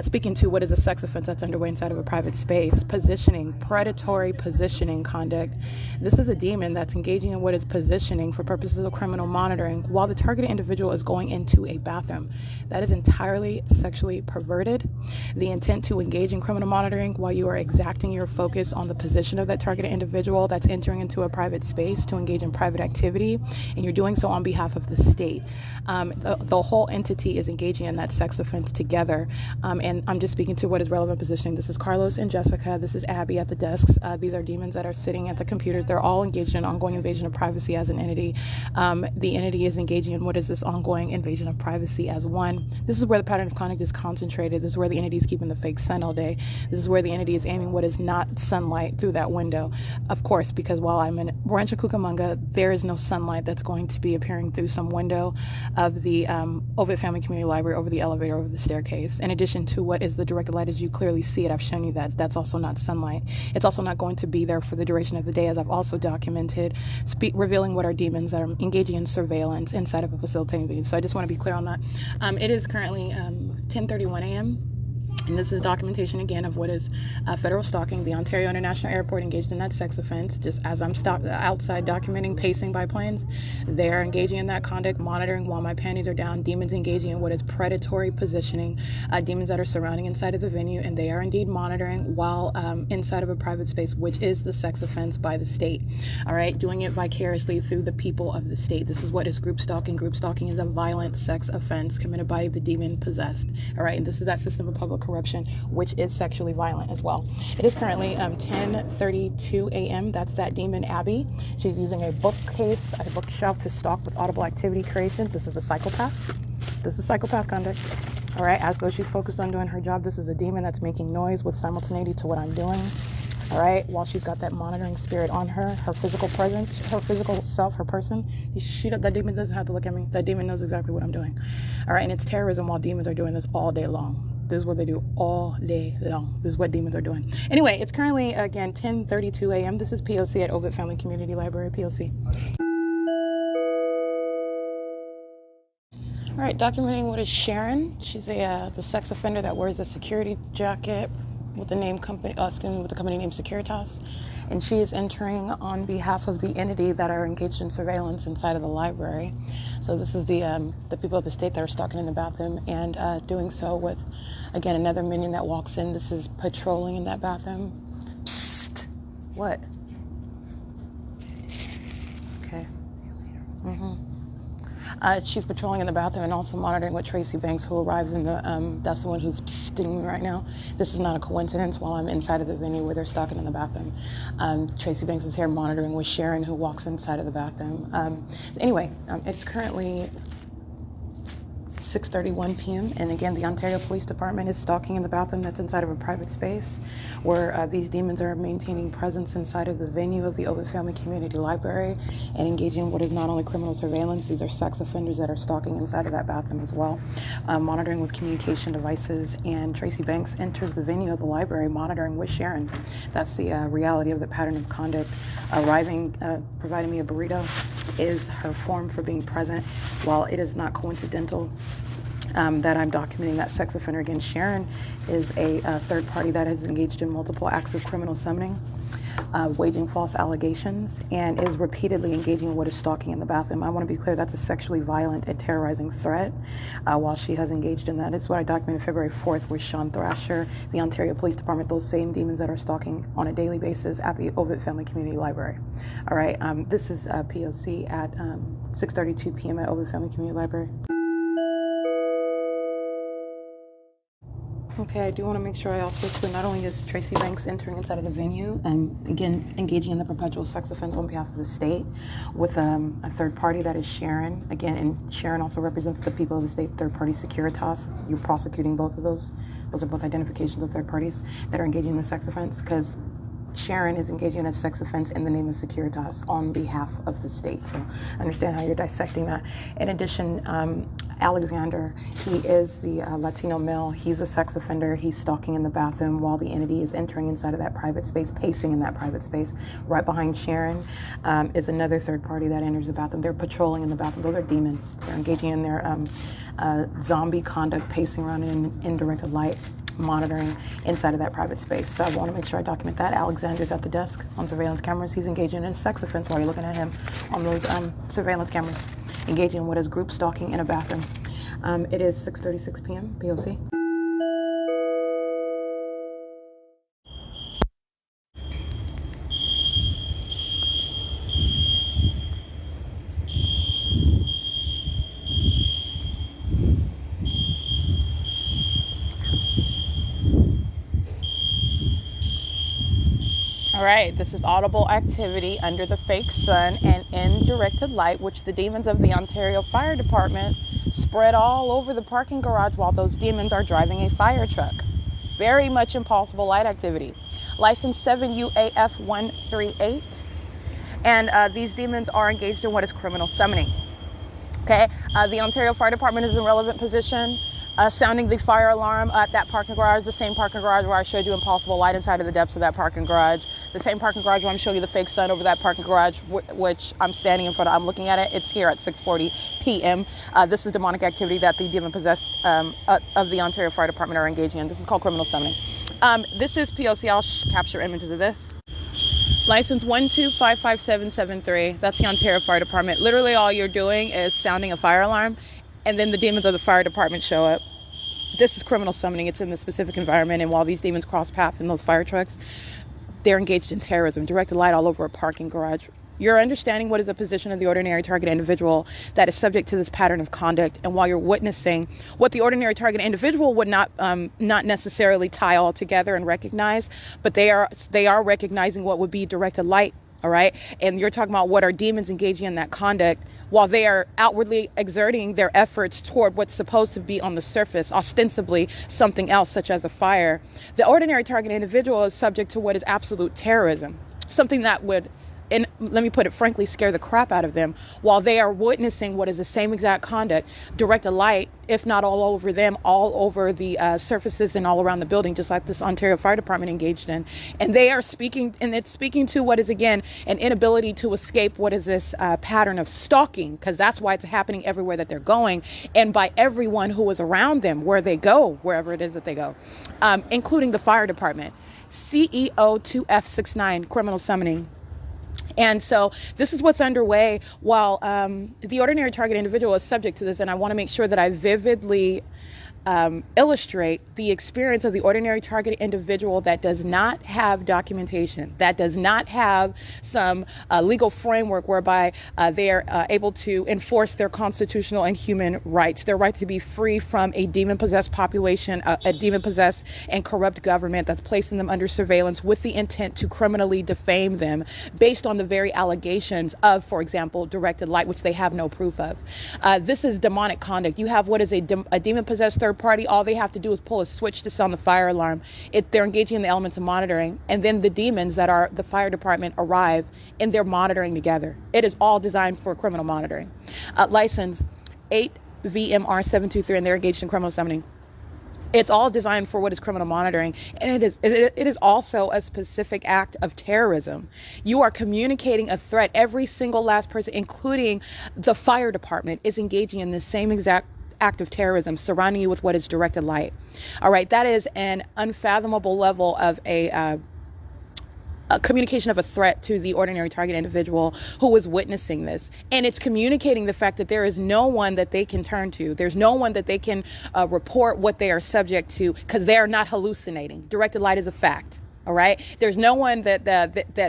speaking to what is a sex offense that's underway inside of a private space, positioning, predatory positioning conduct. This is a demon that's engaging in what is positioning for purposes of criminal monitoring while the targeted individual is going into a bathroom. That is entirely sexually perverted. The intent to engage in criminal monitoring while you are exacting your focus on the position of that targeted individual that's entering into a private space to engage in private activity, and you're doing so on behalf of the state. The whole entity is engaging in that sex offense together. And I'm just speaking to what is relevant positioning. This is Carlos and Jessica. This is Abby at the desks. These are demons that are sitting at the computers. They're all engaged in ongoing invasion of privacy as an entity. The entity is engaging in what is this ongoing invasion of privacy as one. This is where the pattern of conduct is concentrated. This is where the entity is keeping the fake sun all day. This is where the entity is aiming what is not sunlight through that window. Of course, because while I'm in Rancho Cucamonga, there is no sunlight that's going to be appearing through some window of the Ovid Family Community Library, over the elevator, over the staircase. In addition to what is the directed light as you clearly see it, I've shown you that that's also not sunlight. It's also not going to be there for the duration of the day, as I've also documented, revealing what are demons that are engaging in surveillance inside of a facilitating venue. So I just want to be clear on that. It is currently 10:31 a.m. And this is documentation, again, of what is federal stalking. The Ontario International Airport engaged in that sex offense. Just as I'm outside documenting pacing by planes, they're engaging in that conduct, monitoring while my panties are down. Demons engaging in what is predatory positioning. Demons that are surrounding inside of the venue, and they are indeed monitoring while inside of a private space, which is the sex offense by the state. All right, doing it vicariously through the people of the state. This is what is group stalking. Group stalking is a violent sex offense committed by the demon possessed. All right, and this is that system of public corruption, which is sexually violent as well. It is currently 10:32 a.m. That's that demon Abby. She's using a bookcase, a bookshelf to stalk with audible activity creation. This is a psychopath. This is psychopath conduct. All right, as though she's focused on doing her job, this is a demon that's making noise with simultaneity to what I'm doing. All right, while she's got that monitoring spirit on her, her physical presence, her physical self, her person, that demon doesn't have to look at me. That demon knows exactly what I'm doing. All right, and it's terrorism while demons are doing this all day long. This is what they do all day long. This is what demons are doing. Anyway, it's currently, again, 10:32 a.m. This is P.O.C. at Ovid Family Community Library, P.O.C. All right, documenting what is Sharon. She's the sex offender that wears the security jacket with the company name Securitas, and she is entering on behalf of the entity that are engaged in surveillance inside of the library. So this is the people of the state that are stalking in the bathroom and doing so with, again, another minion that walks in. This is patrolling in that bathroom. Psst, What? Okay. She's patrolling in the bathroom and also monitoring with Tracy Banks, who arrives in the, that's the one who's stinging me right now. This is not a coincidence. While I'm inside of the venue where they're stalking in the bathroom, Tracy Banks is here monitoring with Sharon, who walks inside of the bathroom. Anyway, it's currently 6:31 p.m. and again, the Ontario Police Department is stalking in the bathroom that's inside of a private space where these demons are maintaining presence inside of the venue of the Ovid Family Community Library and engaging in what is not only criminal surveillance, these are sex offenders that are stalking inside of that bathroom as well, monitoring with communication devices. And Tracy Banks enters the venue of the library monitoring with Sharon. That's the reality of the pattern of conduct. Arriving, providing me a burrito is her form for being present. While it is not coincidental that I'm documenting that sex offender against Sharon is a third party that has engaged in multiple acts of criminal summoning, waging false allegations, and is repeatedly engaging in what is stalking in the bathroom. I want to be clear, that's a sexually violent and terrorizing threat. While she has engaged in that, it's what I documented February 4th with Sean Thrasher, the Ontario Police Department, those same demons that are stalking on a daily basis at the Ovid Family Community Library. All right, this is P.O.C. at 6:32 p.m. at Ovid Family Community Library. Okay, I do want to make sure I also include not only is Tracy Banks entering inside of the venue and again engaging in the perpetual sex offense on behalf of the state with a third party that is Sharon. Again, and Sharon also represents the people of the state, third party Securitas. You're prosecuting both of those. Those are both identifications of third parties that are engaging in the sex offense because Sharon is engaging in a sex offense in the name of Securitas on behalf of the state. So understand how you're dissecting that. In addition, Alexander, he is the Latino male. He's a sex offender. He's stalking in the bathroom while the entity is entering inside of that private space, pacing in that private space. Right behind Sharon is another third party that enters the bathroom. They're patrolling in the bathroom. Those are demons. They're engaging in their zombie conduct, pacing around in indirect light, monitoring inside of that private space. So I want to make sure I document that. Alexander's at the desk on surveillance cameras. He's engaging in a sex offense while you're looking at him on those surveillance cameras, engaging in what is group stalking in a bathroom. It is 6:36 p.m. P.O.C. All right, this is audible activity under the fake sun and in directed light, which the demons of the Ontario Fire Department spread all over the parking garage while those demons are driving a fire truck. Very much impossible light activity. License 7UAF138. And these demons are engaged in what is criminal summoning. Okay, the Ontario Fire Department is in relevant position, sounding the fire alarm at that parking garage, the same parking garage where I showed you impossible light inside of the depths of that parking garage, the same parking garage where I'm showing you the fake sun over that parking garage, which I'm standing in front of. I'm looking at it. It's here at 6:40 p.m. This is demonic activity that the demon-possessed of the Ontario Fire Department are engaging in. This is called criminal summoning. This is P.O.C. I'll capture images of this. License 1255773. That's the Ontario Fire Department. Literally all you're doing is sounding a fire alarm, and then the demons of the fire department show up. This is criminal summoning. It's in the specific environment, and while these demons cross paths in those fire trucks, they're engaged in terrorism, directed light all over a parking garage. You're understanding what is the position of the ordinary target individual that is subject to this pattern of conduct, and while you're witnessing what the ordinary target individual would not necessarily tie all together and recognize, but they are recognizing what would be directed light. All right. And you're talking about what are demons engaging in that conduct while they are outwardly exerting their efforts toward what's supposed to be on the surface, ostensibly something else, such as a fire. The ordinary target individual is subject to what is absolute terrorism, something that would, and let me put it frankly, scare the crap out of them while they are witnessing what is the same exact conduct, directed light, if not all over them, all over the surfaces and all around the building, just like this Ontario Fire Department engaged in. And they are speaking, and it's speaking to what is, again, an inability to escape what is this pattern of stalking, because that's why it's happening everywhere that they're going, and by everyone who is around them, where they go, wherever it is that they go, including the fire department. CEO2F69, criminal summoning. And so this is what's underway while the ordinary target individual is subject to this. And I want to make sure that I vividly illustrate the experience of the ordinary targeted individual that does not have documentation, that does not have some legal framework whereby they are able to enforce their constitutional and human rights, their right to be free from a demon-possessed population, a demon-possessed and corrupt government that's placing them under surveillance with the intent to criminally defame them based on the very allegations of, for example, directed light, which they have no proof of. This is demonic conduct. You have what is a demon-possessed third party. All they have to do is pull a switch to sound the fire alarm. They're engaging in the elements of monitoring, and then the demons that are the fire department arrive and they're monitoring together. It is all designed for criminal monitoring. License 8VMR723, and they're engaged in criminal summoning. It's all designed for what is criminal monitoring, and it is also a specific act of terrorism. You are communicating a threat. Every single last person, including the fire department, is engaging in the same exact act of terrorism, surrounding you with what is directed light. All right, that is an unfathomable level of a communication of a threat to the ordinary target individual who is witnessing this. And it's communicating the fact that there is no one that they can turn to. There's no one that they can report what they are subject to, because they are not hallucinating. Directed light is a fact. All right. There's no one that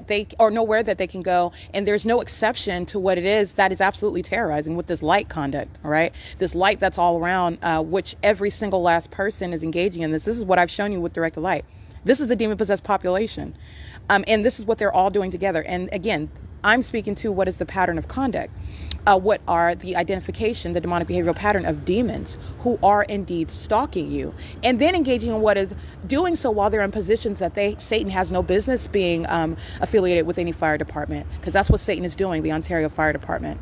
they, or nowhere that they can go. And there's no exception to what it is that is absolutely terrorizing with this light conduct. All right. This light that's all around, which every single last person is engaging in this. This is what I've shown you with directed light. This is the demon-possessed population. And this is what they're all doing together. And again, I'm speaking to what is the pattern of conduct. What are the identification, the demonic behavioral pattern of demons who are indeed stalking you, and then engaging in what is doing so while they're in positions that Satan has no business being affiliated with any fire department, because that's what Satan is doing, the Ontario Fire Department.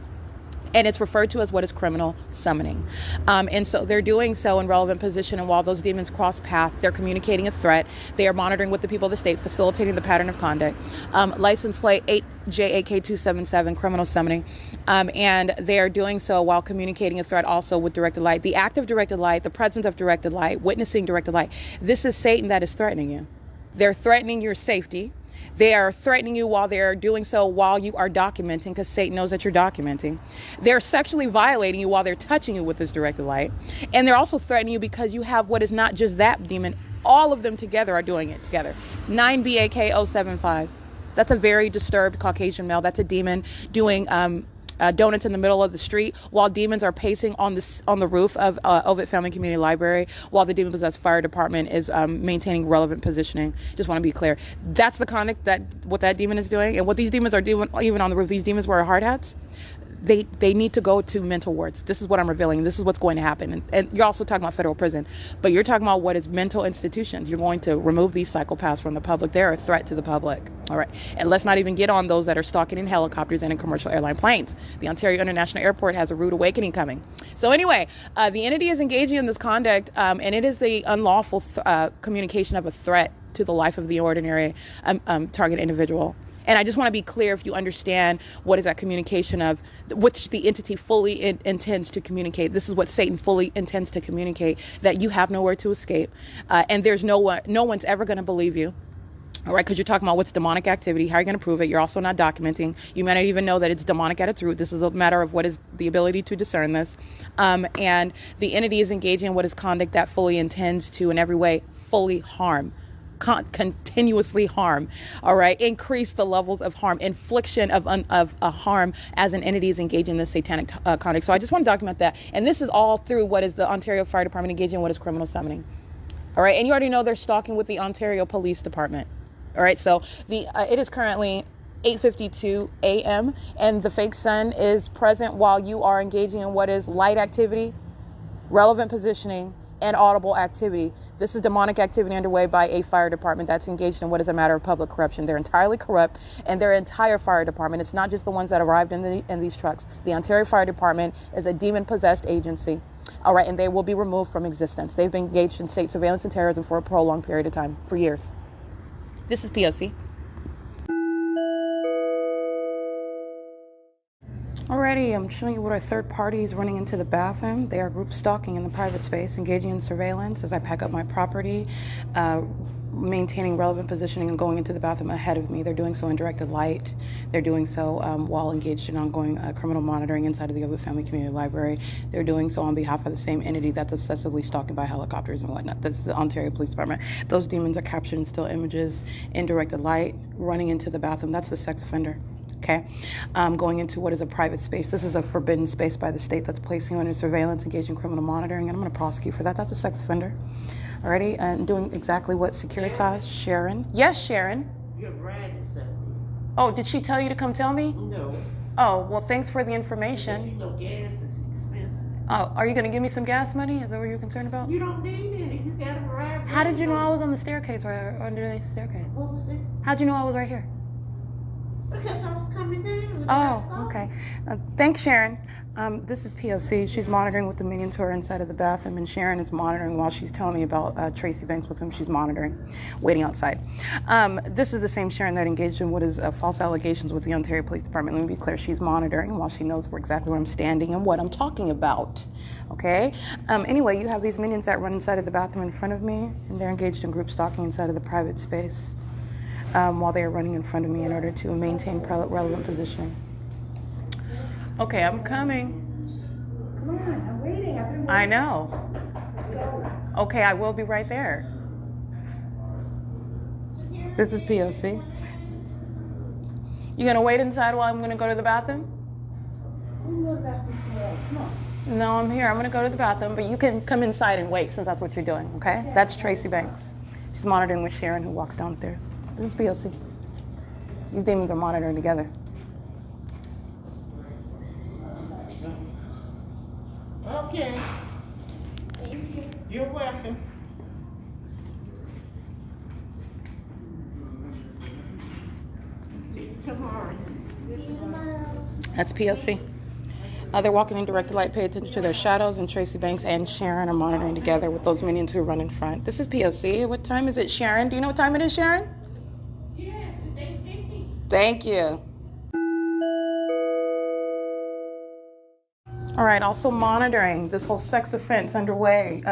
And it's referred to as what is criminal summoning. And so they're doing so in relevant position. And while those demons cross path, they're communicating a threat. They are monitoring with the people of the state, facilitating the pattern of conduct. License plate 8JAK277, criminal summoning. And they are doing so while communicating a threat also with directed light. The act of directed light, the presence of directed light, witnessing directed light. This is Satan that is threatening you. They're threatening your safety. They are threatening you while they're doing so while you are documenting, because Satan knows that you're documenting. They're sexually violating you while they're touching you with this directed light. And they're also threatening you because you have what is not just that demon. All of them together are doing it together. 9BAK075. That's a very disturbed Caucasian male. That's a demon doing donuts in the middle of the street while demons are pacing on the roof of Ovid Family Community Library, while the demon-possessed fire department is maintaining relevant positioning. Just want to be clear. That's the conduct what that demon is doing. And what these demons are doing, even on the roof, these demons wear hard hats. They need to go to mental wards. This is what I'm revealing. This is what's going to happen. And you're also talking about federal prison, but you're talking about what is mental institutions. You're going to remove these psychopaths from the public. They're a threat to the public. All right. And let's not even get on those that are stalking in helicopters and in commercial airline planes. The Ontario International Airport has a rude awakening coming. So anyway, the entity is engaging in this conduct, and it is the unlawful communication of a threat to the life of the ordinary target individual. And I just want to be clear, if you understand what is that communication of, which the entity fully intends to communicate. This is what Satan fully intends to communicate, that you have nowhere to escape. And there's no one's ever going to believe you. All right, because you're talking about what's demonic activity. How are you going to prove it? You're also not documenting. You may not even know that it's demonic at its root. This is a matter of what is the ability to discern this. And the entity is engaging in what is conduct that fully intends to, in every way, fully harm. Continuously harm, all right, increase the levels of harm, infliction of harm as an entity is engaging in this satanic conduct. So I just want to document that. And this is all through what is the Ontario Fire Department engaging in what is criminal summoning. All right, and you already know they're stalking with the Ontario Police Department. All right, so it is currently 8:52 a.m. and the fake sun is present while you are engaging in what is light activity, relevant positioning, and audible activity. This is demonic activity underway by a fire department that's engaged in what is a matter of public corruption. They're entirely corrupt, and their entire fire department, it's not just the ones that arrived in these trucks. The Ontario Fire Department is a demon-possessed agency. All right, and they will be removed from existence. They've been engaged in state surveillance and terrorism for a prolonged period of time, for years. This is P.O.C. Alrighty, I'm showing you what our third parties running into the bathroom. They are group stalking in the private space, engaging in surveillance as I pack up my property, maintaining relevant positioning and going into the bathroom ahead of me. They're doing so in directed light. They're doing so while engaged in ongoing criminal monitoring inside of the Ovid Family Community Library. They're doing so on behalf of the same entity that's obsessively stalking by helicopters and whatnot. That's the Ontario Police Department. Those demons are captured in still images in directed light, running into the bathroom. That's the sex offender. Okay, going into what is a private space. This is a forbidden space by the state that's placing you under surveillance, engaged in criminal monitoring, and I'm going to prosecute for that. That's a sex offender. Alrighty, and doing exactly what Securitas, Sharon. Yes, Sharon.
Your bride is something.
Oh, did she tell you to come tell me?
No.
Oh, well, thanks for the
You
information.
know gas is expensive.
Oh, are you going to give me some gas money? Is that what you're concerned about?
You don't need any. You got a ride.
How did you know I was on the staircase, right underneath the staircase?
What was it?
How'd you know I was right here?
Because I was coming down. And
Oh,
I saw
okay.
you.
Thanks, Sharon. This is P.O.C. She's monitoring with the minions who are inside of the bathroom, and Sharon is monitoring while she's telling me about Tracy Banks, with whom she's monitoring, waiting outside. This is the same Sharon that engaged in what is false allegations with the Ontario Police Department. Let me be clear. She's monitoring while she knows exactly where I'm standing and what I'm talking about. Okay? Anyway, you have these minions that run inside of the bathroom in front of me, and they're engaged in group stalking inside of the private space. While they are running in front of me in order to maintain relevant position. Okay, I'm coming.
Come on, I'm waiting. I've been waiting.
I know.
Let's go.
Okay, I will be right there. This is P.O.C. You gonna wait inside while I'm gonna go to the bathroom?
We can go to the bathroom somewhere else. Come on.
No, I'm here. I'm gonna go to the bathroom, but you can come inside and wait since that's what you're doing, okay? That's Tracy Banks. She's monitoring with Sharon, who walks downstairs. This is P.O.C. These demons are monitoring together.
Okay. Thank you. You're welcome. See you tomorrow.
That's P.O.C. They're walking in direct light. Pay attention to their shadows, and Tracy Banks and Sharon are monitoring together with those minions who run in front. This is P.O.C. What time is it, Sharon? Do you know what time it is, Sharon?
Yes, it's 8:50.
Thank you. All right, also monitoring this whole sex offense underway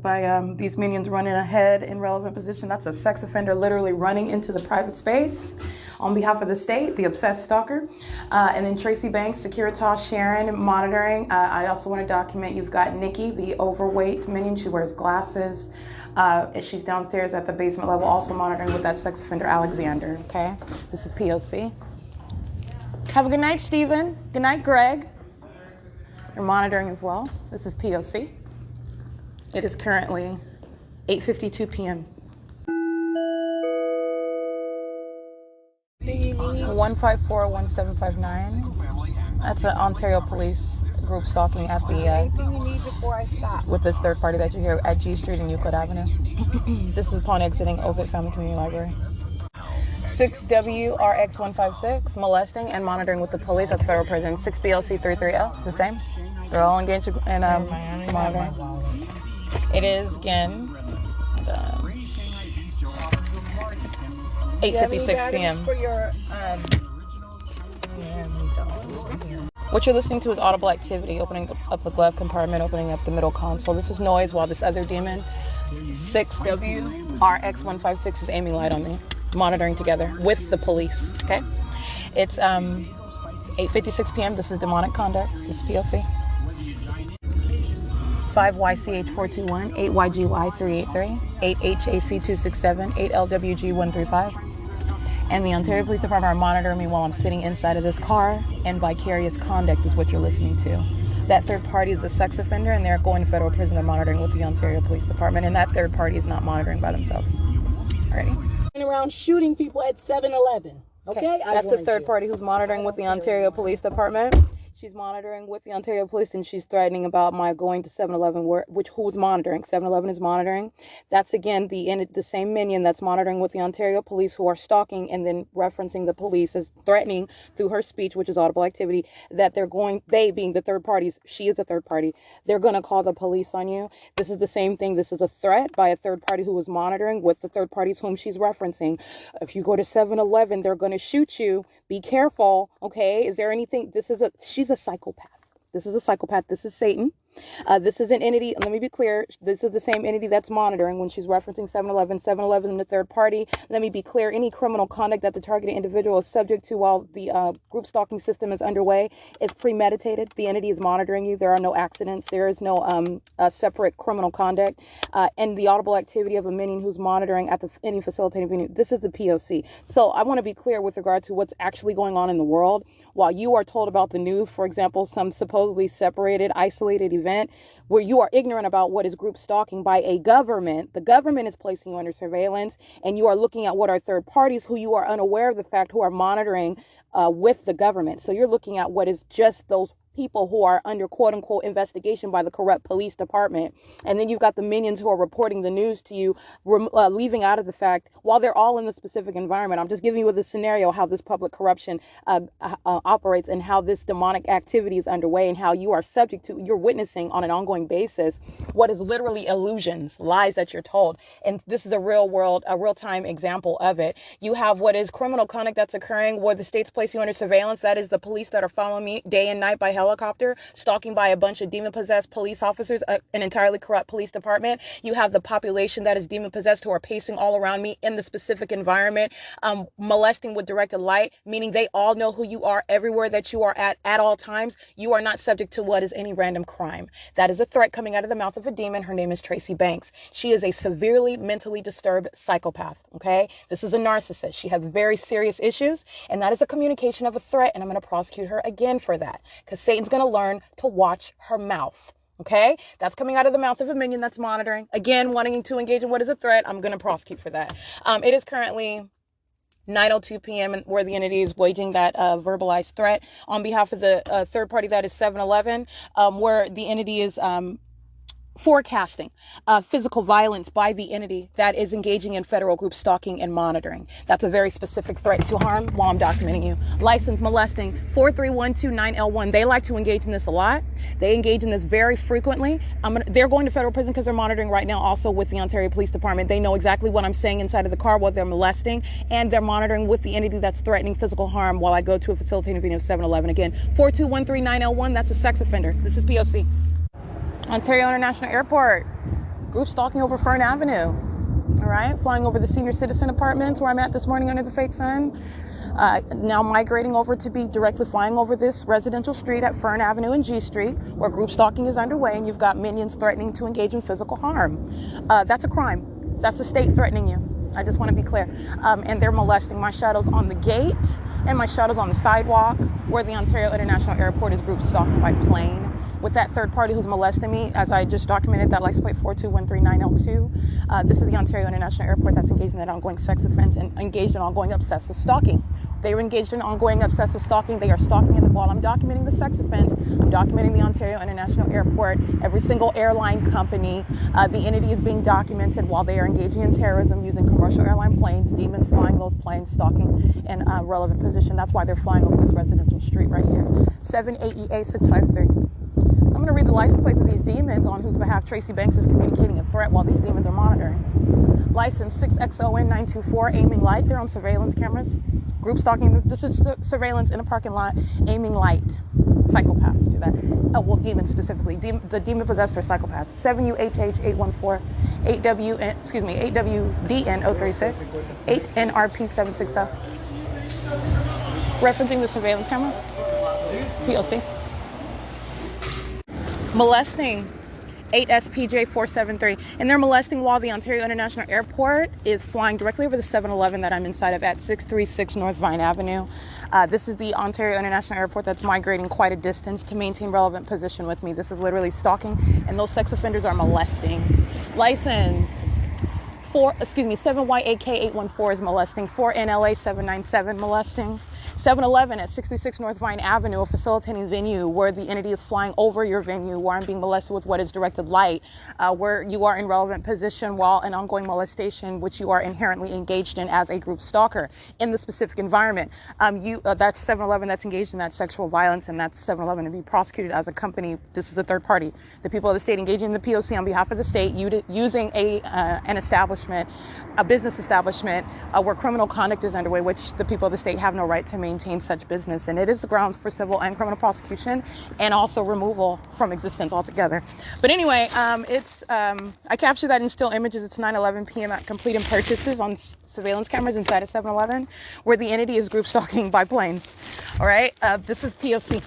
by these minions running ahead in relevant position. That's a sex offender literally running into the private space on behalf of the state, the obsessed stalker. And then Tracy Banks, Securitas, Sharon monitoring. I also want to document you've got Nikki, the overweight minion. She wears glasses. And she's downstairs at the basement level, also monitoring with that sex offender, Alexander. Okay, this is P.O.C. Have a good night, Stephen. Good night, Greg. You're monitoring as well. This is P.O.C. It is currently 8:52 p.m. 1541759. That's an Ontario Police group stalking at the
Anything you need before I stop?
with this third party that you hear at G Street and Euclid Avenue. This is upon exiting Ovid Family Community Library. 6WRX156, molesting and monitoring with the police. That's federal prison. 6BLC33L, the same. They're all engaged in monitoring. It is, again, 8:56 p.m.
For your,
What you're listening to is audible activity, opening up the glove compartment, opening up the middle console. This is noise while this other demon, 6WRX156, is aiming light on me. Monitoring together with the police, okay? It's 8:56 p.m. This is demonic conduct. This is P.O.C. 5YCH421, 8YGY383, 8HAC267, 8LWG135. And the Ontario Police Department are monitoring me while I'm sitting inside of this car, and vicarious conduct is what you're listening to. That third party is a sex offender, and they're going to federal prison. They're monitoring with the Ontario Police Department, and that third party is not monitoring by themselves. Alrighty.
around shooting people at 7-Eleven. Okay?
That's the third party who's monitoring with the Ontario Police Department. She's monitoring with the Ontario Police, and she's threatening about my going to 7-Eleven, who's monitoring. 7-Eleven is monitoring. That's, again, the same minion that's monitoring with the Ontario Police, who are stalking and then referencing the police as threatening through her speech, which is audible activity, that they being the third parties, she is the third party, they're going to call the police on you. This is the same thing. This is a threat by a third party who is monitoring with the third parties whom she's referencing. If you go to 7-Eleven, they're going to shoot you. Be careful, okay? Is there anything? She's a psychopath. This is a psychopath. This is Satan. This is an entity, let me be clear, this is the same entity that's monitoring when she's referencing 711. 711 in the third party. Let me be clear, any criminal conduct that the targeted individual is subject to while the group stalking system is underway is premeditated. The entity is monitoring you. There are no accidents. There is no separate criminal conduct. And the audible activity of a minion who's monitoring at any facilitating venue. This is the P.O.C. So I want to be clear with regard to what's actually going on in the world. While you are told about the news, for example, some supposedly separated, isolated event where you are ignorant about what is group stalking by a government, the government is placing you under surveillance, and you are looking at what are third parties who you are unaware of the fact who are monitoring with the government. So you're looking at what is just those people who are under quote unquote investigation by the corrupt police department. And then you've got the minions who are reporting the news to you, leaving out of the fact, while they're all in the specific environment, I'm just giving you the scenario how this public corruption operates and how this demonic activity is underway and how you are subject to, you're witnessing on an ongoing basis what is literally illusions, lies that you're told. And this is a real world, a real-time example of it. You have what is criminal conduct that's occurring where the state's placing you under surveillance. That is the police that are following me day and night by helicopter, stalking by a bunch of demon-possessed police officers, an entirely corrupt police department. You have the population that is demon-possessed who are pacing all around me in the specific environment, molesting with directed light, meaning they all know who you are everywhere that you are at all times. You are not subject to what is any random crime. That is a threat coming out of the mouth of a demon. Her name is Tracy Banks. She is a severely mentally disturbed psychopath, okay? This is a narcissist. She has very serious issues, and that is a communication of a threat, and I'm going to prosecute her again for that, because Satan's going to learn to watch her mouth. Okay, that's coming out of the mouth of a minion that's monitoring. Again, wanting to engage in what is a threat. I'm going to prosecute for that. It is currently 9:02 p.m. where the entity is waging that verbalized threat on behalf of the third party that is 711, where the entity is forecasting physical violence by the entity that is engaging in federal group stalking and monitoring. That's a very specific threat to harm while I'm documenting you. License molesting 43129L1. They like to engage in this a lot. They engage in this very frequently. They're going to federal prison because they're monitoring right now also with the Ontario Police Department. They know exactly what I'm saying inside of the car, what they're molesting, and they're monitoring with the entity that's threatening physical harm while I go to a facilitating venue of 711. Again, 42139L1. That's a sex offender. This is P.O.C. Ontario International Airport, group stalking over Fern Avenue. All right, flying over the senior citizen apartments where I'm at this morning under the fake sun. Now migrating over to be directly flying over this residential street at Fern Avenue and G Street where group stalking is underway and you've got minions threatening to engage in physical harm. That's a crime. That's the state threatening you. I just want to be clear. And they're molesting my shadows on the gate and my shadows on the sidewalk where the Ontario International Airport is group stalking by plane. With that third party who's molesting me, as I just documented, that license plate 42139L2. This is the Ontario International Airport that's engaged in that ongoing sex offense and engaged in ongoing obsessive stalking. They were engaged in ongoing obsessive stalking. They are stalking, and while I'm documenting the sex offense, I'm documenting the Ontario International Airport, every single airline company. The entity is being documented while they are engaging in terrorism using commercial airline planes, demons flying those planes, stalking in a relevant position. That's why they're flying over this residential street right here. 78EA653. So I'm going to read the license plates of these demons on whose behalf Tracy Banks is communicating a threat while these demons are monitoring. License 6XON924, aiming light. They're on surveillance cameras. Group stalking. This is surveillance in a parking lot, aiming light. Psychopaths do that. Oh, well, demons specifically. The demon-possessed are psychopaths. 7UHH814, 8WDN036, 8NRP760. Referencing the surveillance cameras. P.O.C. Molesting 8SPJ473, and they're molesting while the Ontario International Airport is flying directly over the 7-Eleven that I'm inside of at 636 North Vine Avenue. This is the Ontario International Airport that's migrating quite a distance to maintain relevant position with me. This is literally stalking, and those sex offenders are molesting. License 7YAK814 is molesting. 4NLA797 molesting. 7-Eleven at 66 North Vine Avenue, a facilitating venue where the entity is flying over your venue, where I'm being molested with what is directed light, where you are in relevant position while an ongoing molestation, which you are inherently engaged in as a group stalker in the specific environment. That's 7-Eleven that's engaged in that sexual violence, and that's 7-Eleven to be prosecuted as a company. This is the third party. The people of the state engaging in the P.O.C. on behalf of the state, using an establishment, a business establishment, where criminal conduct is underway, which the people of the state have no right to maintain. maintain such business. And it is the grounds for civil and criminal prosecution and also removal from existence altogether. But anyway, I captured that in still images. It's 9:11 p.m. at completing purchases on surveillance cameras inside a 7-Eleven where the entity is group stalking by planes. All right. This is P.O.C.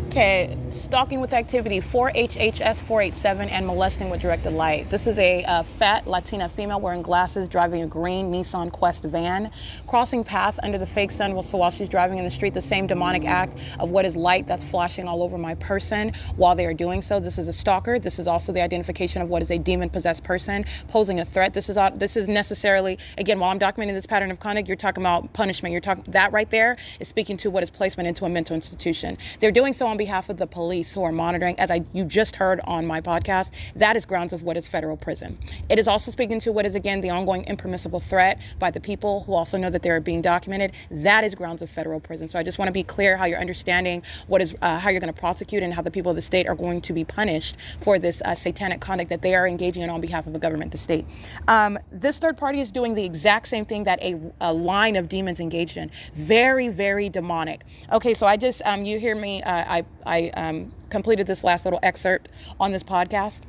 Okay, stalking with activity 4HHS 487 and molesting with directed light. This is a fat Latina female wearing glasses driving a green Nissan Quest van, crossing path under the fake sun while she's driving in the street. The same demonic act of what is light that's flashing all over my person while they are doing so. This is a stalker. This is also the identification of what is a demon-possessed person posing a threat. This is necessarily, again, while I'm documenting this pattern of conduct, you're talking about punishment. You're talking that right there is speaking to what is placement into a mental institution. They're doing so on behalf of the police who are monitoring, as you just heard on my podcast. That is grounds of what is federal prison. It is also speaking to what is, again, the ongoing impermissible threat by the people who also know that they're being documented. That is grounds of federal prison. So I just want to be clear how you're understanding what is how you're going to prosecute and how the people of the state are going to be punished for this satanic conduct that they are engaging in on behalf of the government, the state. This third party is doing the exact same thing that a line of demons engaged in. Very, very demonic. Okay, so I just you hear me. I completed this last little excerpt on this podcast.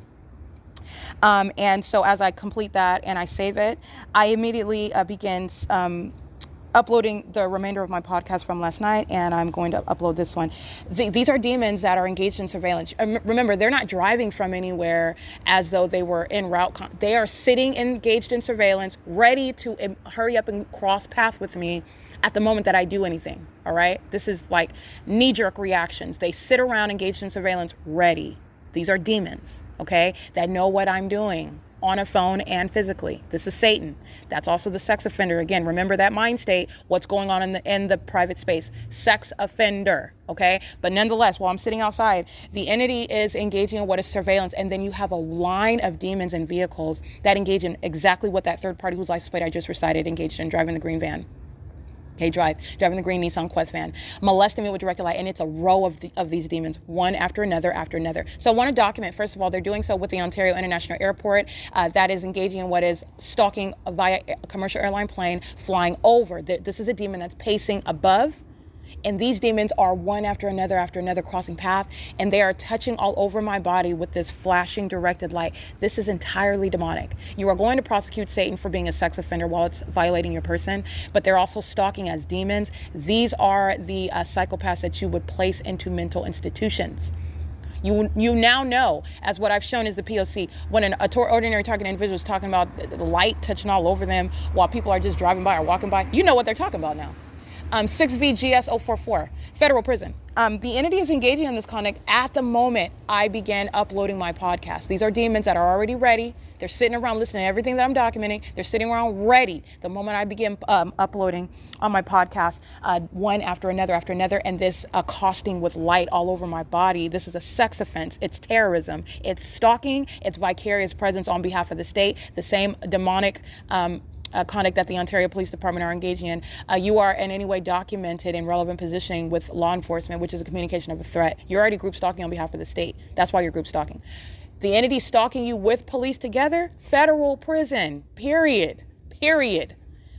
And so as I complete that and I save it, I immediately begin uploading the remainder of my podcast from last night, and I'm going to upload this one. These are demons that are engaged in surveillance. Remember, they're not driving from anywhere as though they were en route. They are sitting engaged in surveillance, ready to hurry up and cross path with me at the moment that I do anything. All right? This is like knee-jerk reactions. They sit around engaged in surveillance, ready. These are demons, okay, that know what I'm doing on a phone and physically. This is Satan. That's also the sex offender. Again, remember that mind state, what's going on in the private space. Sex offender, okay? But nonetheless, while I'm sitting outside, the entity is engaging in what is surveillance, and then you have a line of demons and vehicles that engage in exactly what that third party whose license plate I just recited engaged in, driving the green van. Okay, driving the green Nissan Quest van, molesting me with directed light, and it's a row of these demons, one after another after another. So I want to document, first of all, they're doing so with the Ontario International Airport that is engaging in what is stalking via a commercial airline plane flying over. This is a demon that's pacing above, and these demons are one after another crossing path, and they are touching all over my body with this flashing directed light. This is entirely demonic. You are going to prosecute Satan for being a sex offender while it's violating your person, but they're also stalking as demons. These are the psychopaths that you would place into mental institutions. You now know, as what I've shown is the P.O.C. When an ordinary target individual is talking about the light touching all over them while people are just driving by or walking by, you know what they're talking about now. 6VGS044, federal prison. The entity is engaging in this conduct at the moment I began uploading my podcast. These are demons that are already ready. They're sitting around listening to everything that I'm documenting. They're sitting around ready the moment I begin uploading on my podcast, one after another, and this accosting with light all over my body. This is a sex offense. It's terrorism. It's stalking. It's vicarious presence on behalf of the state. The same demonic conduct that the Ontario Police Department are engaging in. You are in any way documented in relevant positioning with law enforcement, which is a communication of a threat. You're already group stalking on behalf of the state. That's why you're group stalking. The entity stalking you with police together, federal prison, period.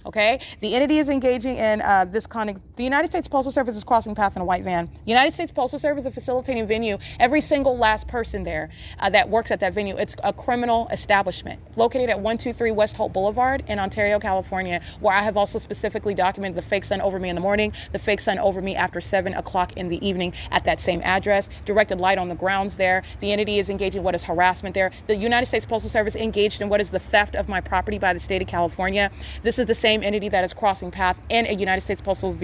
Okay? The entity is engaging in this conduct. The United States Postal Service is crossing path in a white van. The United States Postal Service is facilitating venue. Every single last person there that works at that venue, it's a criminal establishment located at 123 West Hope Boulevard in Ontario, California, where I have also specifically documented the fake sun over me in the morning, the fake sun over me after 7 o'clock in the evening at that same address, directed light on the grounds there. The entity is engaging in what is harassment there. The United States Postal Service engaged in what is the theft of my property by the state of California. This is the same entity that is crossing path in a United States Postal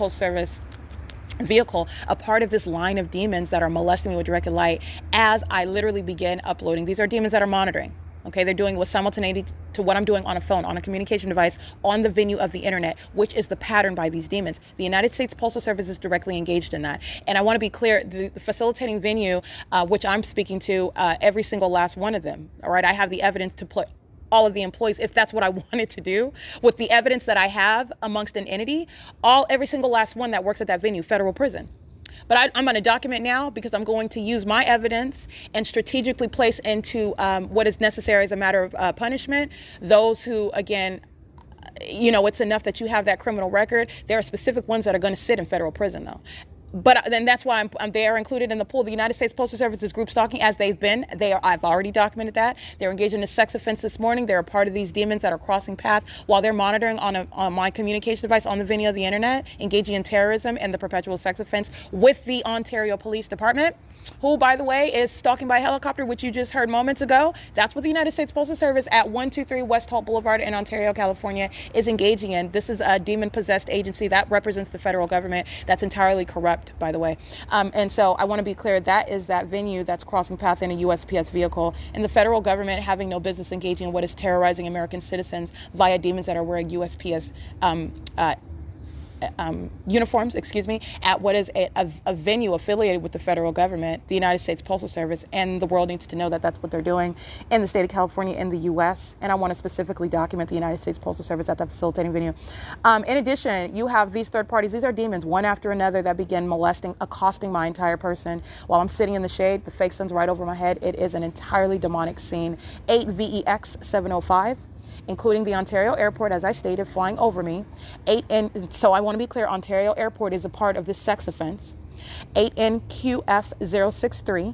Service vehicle, a part of this line of demons that are molesting me with directed light as I literally begin uploading. These are demons that are monitoring. Okay, they're doing with simultaneity to what I'm doing on a phone, on a communication device, on the venue of the internet, which is the pattern by these demons. The United States Postal Service is directly engaged in that. And I want to be clear, the facilitating venue, which I'm speaking to, every single last one of them, all right, I have the evidence to put all of the employees, if that's what I wanted to do, with the evidence that I have amongst an entity, every single last one that works at that venue, federal prison. But I'm going to document now because I'm going to use my evidence and strategically place into what is necessary as a matter of punishment those who, again, it's enough that you have that criminal record. There are specific ones that are going to sit in federal prison, though. But then that's why they are included in the pool. The United States Postal Service is group stalking, as they've been. I've already documented that. They're engaged in a sex offense this morning. They're a part of these demons that are crossing path while they're monitoring on my communication device on the venue of the internet, engaging in terrorism and the perpetual sex offense with the Ontario Police Department, who, by the way, is stalking by helicopter, which you just heard moments ago. That's what the United States Postal Service at 123 West Holt Boulevard in Ontario, California is engaging in. This is a demon-possessed agency that represents the federal government that's entirely corrupt, by the way. And so I want to be clear, that is that venue that's crossing path in a USPS vehicle, and the federal government having no business engaging in what is terrorizing American citizens via demons that are wearing USPS uniforms, at what is a venue affiliated with the federal government, the United States Postal Service, and the world needs to know that that's what they're doing in the state of California, in the U.S., and I want to specifically document the United States Postal Service at that facilitating venue. In addition, you have these third parties. These are demons, one after another, that begin molesting, accosting my entire person while I'm sitting in the shade. The fake sun's right over my head. It is an entirely demonic scene. 8 VEX 705. Including the Ontario Airport, as I stated, flying over me. So I want to be clear, Ontario Airport is a part of this sex offense. 8NQF 063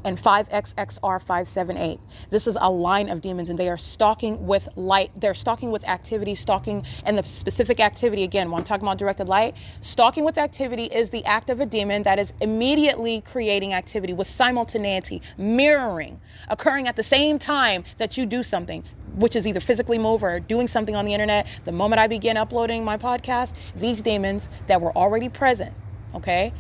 and 5XXR 578. This is a line of demons, and they are stalking with light. They're stalking with activity, stalking, and the specific activity, again, when I'm talking about directed light, stalking with activity is the act of a demon that is immediately creating activity with simultaneity, mirroring, occurring at the same time that you do something, which is either physically move or doing something on the internet. The moment I begin uploading my podcast, these demons that were already present, okay,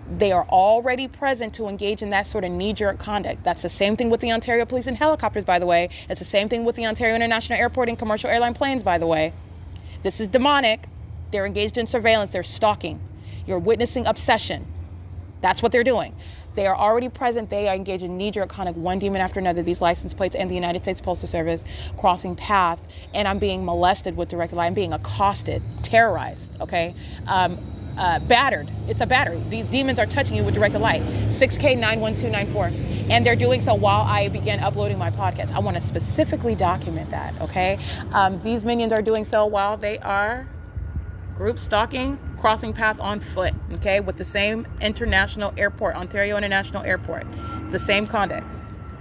they are already present to engage in that sort of knee-jerk conduct. That's the same thing with the Ontario Police and helicopters, by the way. It's the same thing with the Ontario International Airport and commercial airline planes, by the way. This is demonic. They're engaged in surveillance. They're stalking. You're witnessing obsession. That's what they're doing. They are already present. They are engaged in knee-jerk conduct, one demon after another. These license plates and the United States Postal Service crossing path, and I'm being molested with direct light. I'm being accosted, terrorized, okay? Battered. It's a battery. These demons are touching you with directed light. 6K91294. And they're doing so while I begin uploading my podcast. I want to specifically document that, okay? These minions are doing so while they are group stalking, crossing path on foot, okay, with the same international airport, Ontario International Airport. The same conduct.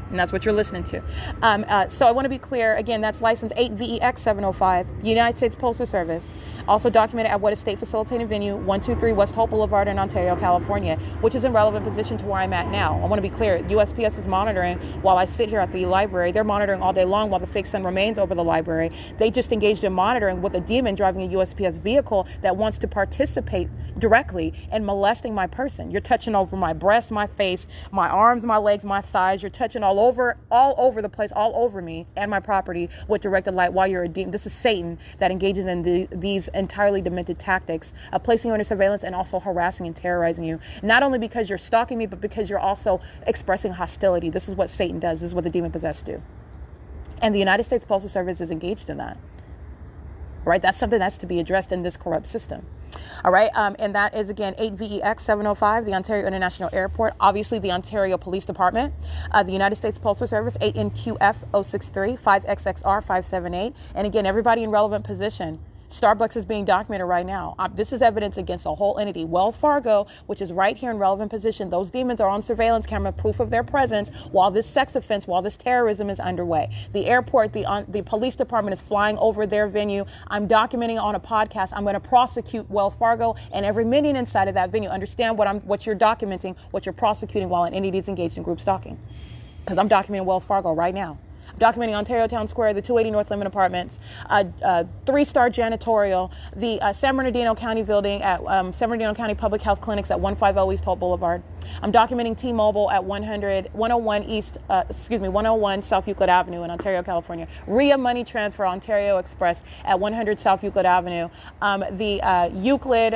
And that's what you're listening to. So I want to be clear. Again, that's license 8 VEX 705, United States Postal Service. Also documented at what is state facilitating venue, 123 West Holt Boulevard in Ontario, California, which is in relevant position to where I'm at now. I want to be clear. USPS is monitoring while I sit here at the library. They're monitoring all day long while the fake sun remains over the library. They just engaged in monitoring with a demon driving a USPS vehicle that wants to participate directly in molesting my person. You're touching over my breast, my face, my arms, my legs, my thighs. You're touching all over the place, all over me and my property with directed light while you're a demon. This is Satan that engages in these entirely demented tactics of placing you under surveillance and also harassing and terrorizing you. Not only because you're stalking me, but because you're also expressing hostility. This is what Satan does. This is what the demon-possessed do. And the United States Postal Service is engaged in that. Right? That's something that's to be addressed in this corrupt system. All right. And that is, again, 8 VEX 705, the Ontario International Airport, obviously the Ontario Police Department, the United States Postal Service, 8NQF 063, 5XXR 578. And again, everybody in relevant position. Starbucks is being documented right now. This is evidence against a whole entity. Wells Fargo, which is right here in relevant position. Those demons are on surveillance camera, proof of their presence while this sex offense, while this terrorism is underway. The airport, the police department is flying over their venue. I'm documenting on a podcast. I'm going to prosecute Wells Fargo and every minion inside of that venue. Understand what you're documenting, what you're prosecuting while an entity is engaged in group stalking. Because I'm documenting Wells Fargo right now. Documenting Ontario Town Square, the 280 North Lemon Apartments, 3-star janitorial, the San Bernardino County building at San Bernardino County Public Health Clinics at 150 East Holt Boulevard. I'm documenting T-Mobile at 101 South Euclid Avenue in Ontario, California. RIA Money Transfer Ontario Express at 100 South Euclid Avenue. The Euclid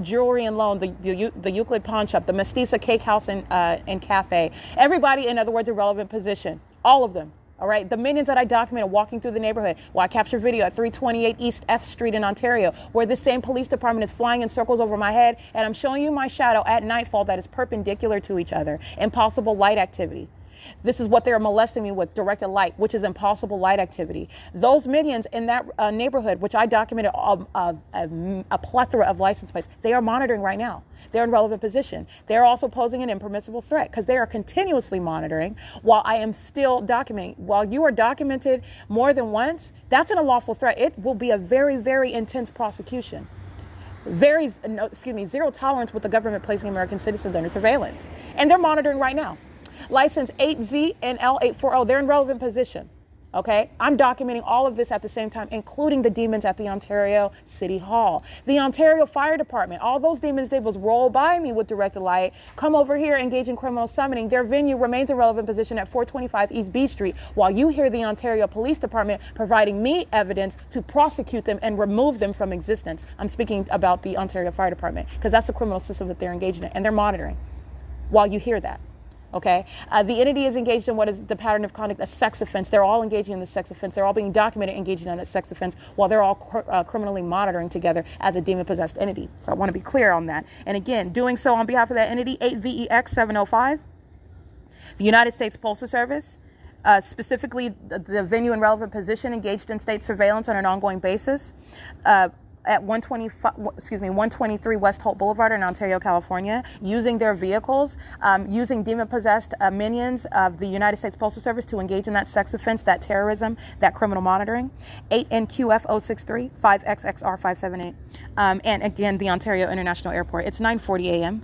jewelry and loan, the Euclid Pawn Shop, the Mestiza Cake House and Cafe. Everybody, in other words, a relevant position. All of them. All right. The minions that I documented walking through the neighborhood while I captured video at 328 East F Street in Ontario, where this same police department is flying in circles over my head, and I'm showing you my shadow at nightfall that is perpendicular to each other. Impossible light activity. This is what they're molesting me with, directed light, which is impossible light activity. Those minions in that neighborhood, which I documented a plethora of license plates, they are monitoring right now. They're in relevant position. They're also posing an impermissible threat because they are continuously monitoring while I am still documenting. While you are documented more than once, that's an unlawful threat. It will be a very, very intense prosecution. Zero tolerance with the government placing American citizens under surveillance. And they're monitoring right now. License 8Z and L840, they're in relevant position. Okay, I'm documenting all of this at the same time, including the demons at the Ontario City Hall. The Ontario Fire Department, all those demons did was roll by me with directed light, come over here, engage in criminal summoning. Their venue remains in relevant position at 425 East B Street, while you hear the Ontario Police Department providing me evidence to prosecute them and remove them from existence. I'm speaking about the Ontario Fire Department, because that's the criminal system that they're engaged in, and they're monitoring while you hear that. Okay, the entity is engaged in what is the pattern of conduct, a sex offense. They're all engaging in the sex offense. They're all being documented engaging in a sex offense while they're all criminally monitoring together as a demon-possessed entity. So I want to be clear on that. And again, doing so on behalf of that entity, 8VEX 705, the United States Postal Service, specifically the venue and relevant position engaged in state surveillance on an ongoing basis, at 123 West Holt Boulevard in Ontario, California, using their vehicles, using demon-possessed minions of the United States Postal Service to engage in that sex offense, that terrorism, that criminal monitoring. 8NQF 063 5XXR 578. And again, the Ontario International Airport. It's 9:40 a.m.